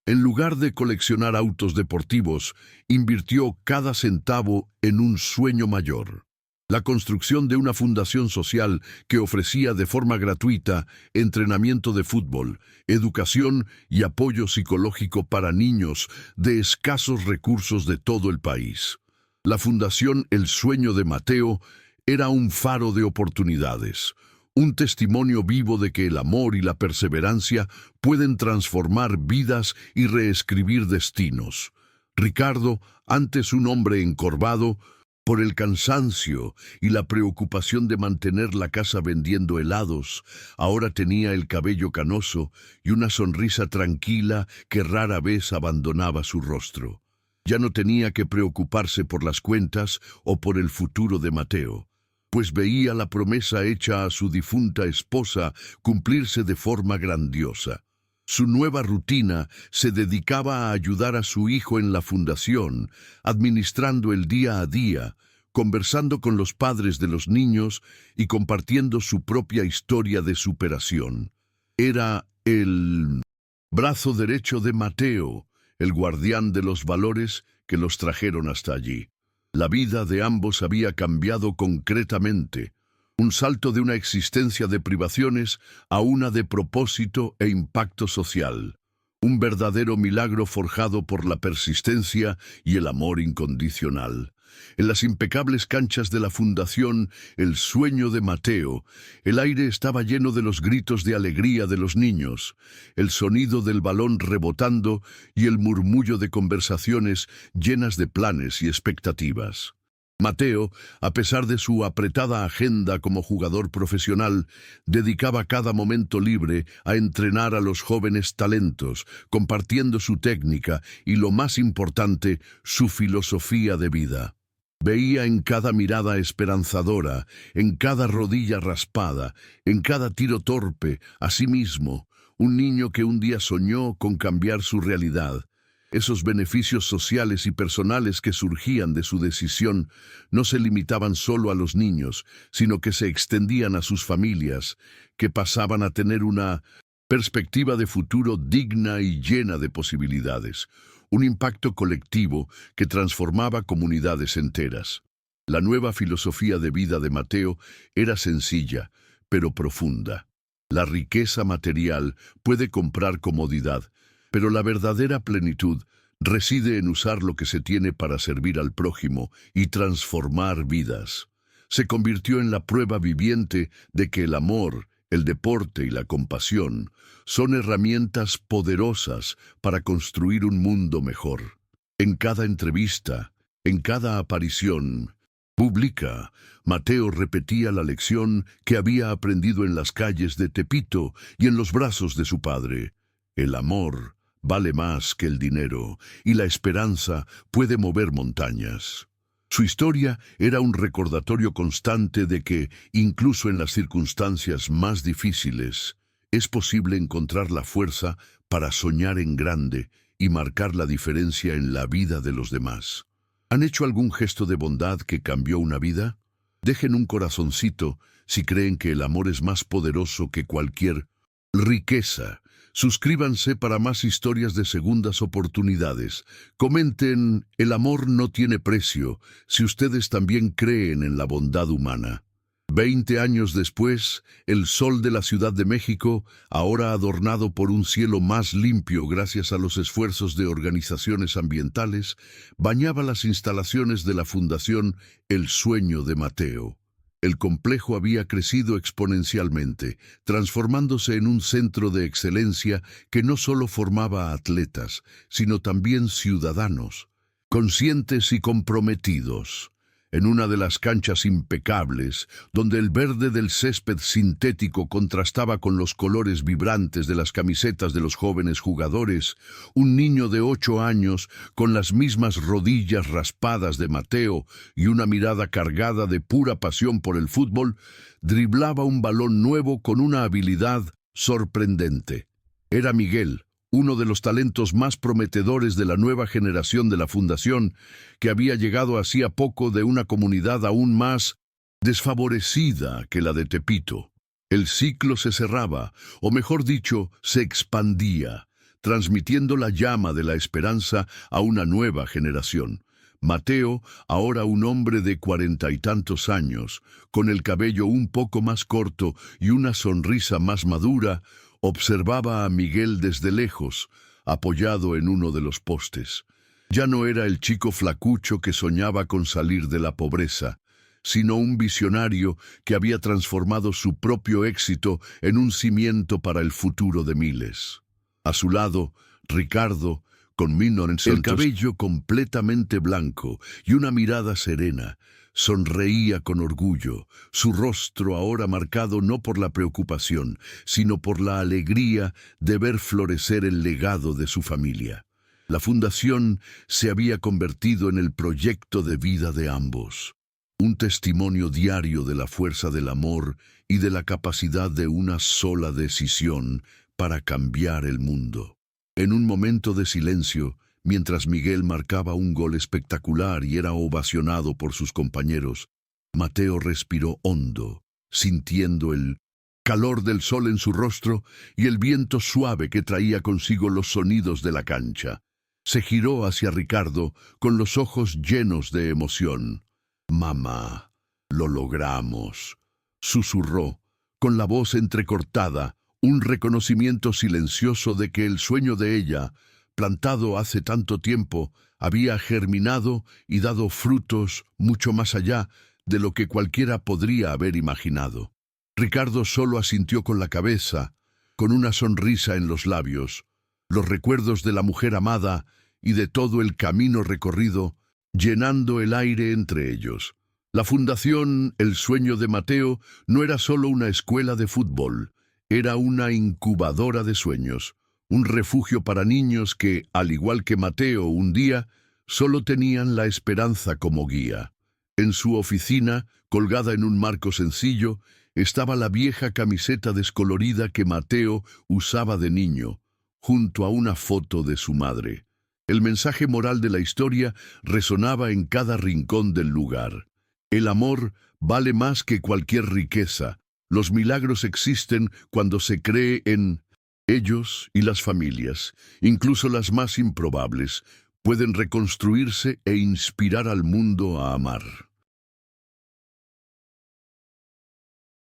En lugar de coleccionar autos deportivos, invirtió cada centavo en un sueño mayor: la construcción de una fundación social que ofrecía de forma gratuita entrenamiento de fútbol, educación y apoyo psicológico para niños de escasos recursos de todo el país. La Fundación El Sueño de Mateo era un faro de oportunidades, un testimonio vivo de que el amor y la perseverancia pueden transformar vidas y reescribir destinos. Ricardo, antes un hombre encorvado, por el cansancio y la preocupación de mantener la casa vendiendo helados, ahora tenía el cabello canoso y una sonrisa tranquila que rara vez abandonaba su rostro. Ya no tenía que preocuparse por las cuentas o por el futuro de Mateo, pues veía la promesa hecha a su difunta esposa cumplirse de forma grandiosa. Su nueva rutina se dedicaba a ayudar a su hijo en la fundación, administrando el día a día, conversando con los padres de los niños y compartiendo su propia historia de superación. Era el brazo derecho de Mateo, el guardián de los valores que los trajeron hasta allí. La vida de ambos había cambiado concretamente. Un salto de una existencia de privaciones a una de propósito e impacto social. Un verdadero milagro forjado por la persistencia y el amor incondicional. En las impecables canchas de la Fundación El Sueño de Mateo, el aire estaba lleno de los gritos de alegría de los niños, el sonido del balón rebotando y el murmullo de conversaciones llenas de planes y expectativas. Mateo, a pesar de su apretada agenda como jugador profesional, dedicaba cada momento libre a entrenar a los jóvenes talentos, compartiendo su técnica y, lo más importante, su filosofía de vida. Veía en cada mirada esperanzadora, en cada rodilla raspada, en cada tiro torpe, a sí mismo, un niño que un día soñó con cambiar su realidad. Esos beneficios sociales y personales que surgían de su decisión no se limitaban solo a los niños, sino que se extendían a sus familias, que pasaban a tener una perspectiva de futuro digna y llena de posibilidades. Un impacto colectivo que transformaba comunidades enteras. La nueva filosofía de vida de Mateo era sencilla, pero profunda. La riqueza material puede comprar comodidad, pero la verdadera plenitud reside en usar lo que se tiene para servir al prójimo y transformar vidas. Se convirtió en la prueba viviente de que el amor, el deporte y la compasión son herramientas poderosas para construir un mundo mejor. En cada entrevista, en cada aparición pública, Mateo repetía la lección que había aprendido en las calles de Tepito y en los brazos de su padre. El amor vale más que el dinero, y la esperanza puede mover montañas. Su historia era un recordatorio constante de que, incluso en las circunstancias más difíciles, es posible encontrar la fuerza para soñar en grande y marcar la diferencia en la vida de los demás. ¿Han hecho algún gesto de bondad que cambió una vida? Dejen un corazoncito si creen que el amor es más poderoso que cualquier riqueza. Suscríbanse para más historias de segundas oportunidades. Comenten: el amor no tiene precio, si ustedes también creen en la bondad humana. 20 años después, el sol de la Ciudad de México, ahora adornado por un cielo más limpio gracias a los esfuerzos de organizaciones ambientales, bañaba las instalaciones de la Fundación El Sueño de Mateo. El complejo había crecido exponencialmente, transformándose en un centro de excelencia que no solo formaba atletas, sino también ciudadanos, conscientes y comprometidos. En una de las canchas impecables, donde el verde del césped sintético contrastaba con los colores vibrantes de las camisetas de los jóvenes jugadores, un niño de 8 años, con las mismas rodillas raspadas de Mateo y una mirada cargada de pura pasión por el fútbol, driblaba un balón nuevo con una habilidad sorprendente. Era Miguel, uno de los talentos más prometedores de la nueva generación de la Fundación, que había llegado hacía poco de una comunidad aún más desfavorecida que la de Tepito. El ciclo se cerraba, o mejor dicho, se expandía, transmitiendo la llama de la esperanza a una nueva generación. Mateo, ahora un hombre de 40 y tantos años, con el cabello un poco más corto y una sonrisa más madura, observaba a Miguel desde lejos, apoyado en uno de los postes. Ya no era el chico flacucho que soñaba con salir de la pobreza, sino un visionario que había transformado su propio éxito en un cimiento para el futuro de miles. A su lado, Ricardo, con el cabello completamente blanco y una mirada serena, sonreía con orgullo, su rostro ahora marcado no por la preocupación, sino por la alegría de ver florecer el legado de su familia. La fundación se había convertido en el proyecto de vida de ambos, un testimonio diario de la fuerza del amor y de la capacidad de una sola decisión para cambiar el mundo. En un momento de silencio, mientras Miguel marcaba un gol espectacular y era ovacionado por sus compañeros, Mateo respiró hondo, sintiendo el calor del sol en su rostro y el viento suave que traía consigo los sonidos de la cancha. Se giró hacia Ricardo con los ojos llenos de emoción. «Mamá, lo logramos», susurró, con la voz entrecortada, un reconocimiento silencioso de que el sueño de ella, plantado hace tanto tiempo, había germinado y dado frutos mucho más allá de lo que cualquiera podría haber imaginado. Ricardo solo asintió con la cabeza, con una sonrisa en los labios. Los recuerdos de la mujer amada y de todo el camino recorrido, llenando el aire entre ellos. La Fundación El Sueño de Mateo no era solo una escuela de fútbol, era una incubadora de sueños, un refugio para niños que, al igual que Mateo un día, solo tenían la esperanza como guía. En su oficina, colgada en un marco sencillo, estaba la vieja camiseta descolorida que Mateo usaba de niño, junto a una foto de su madre. El mensaje moral de la historia resonaba en cada rincón del lugar. El amor vale más que cualquier riqueza. Los milagros existen cuando se cree en ellos, y las familias, incluso las más improbables, pueden reconstruirse e inspirar al mundo a amar.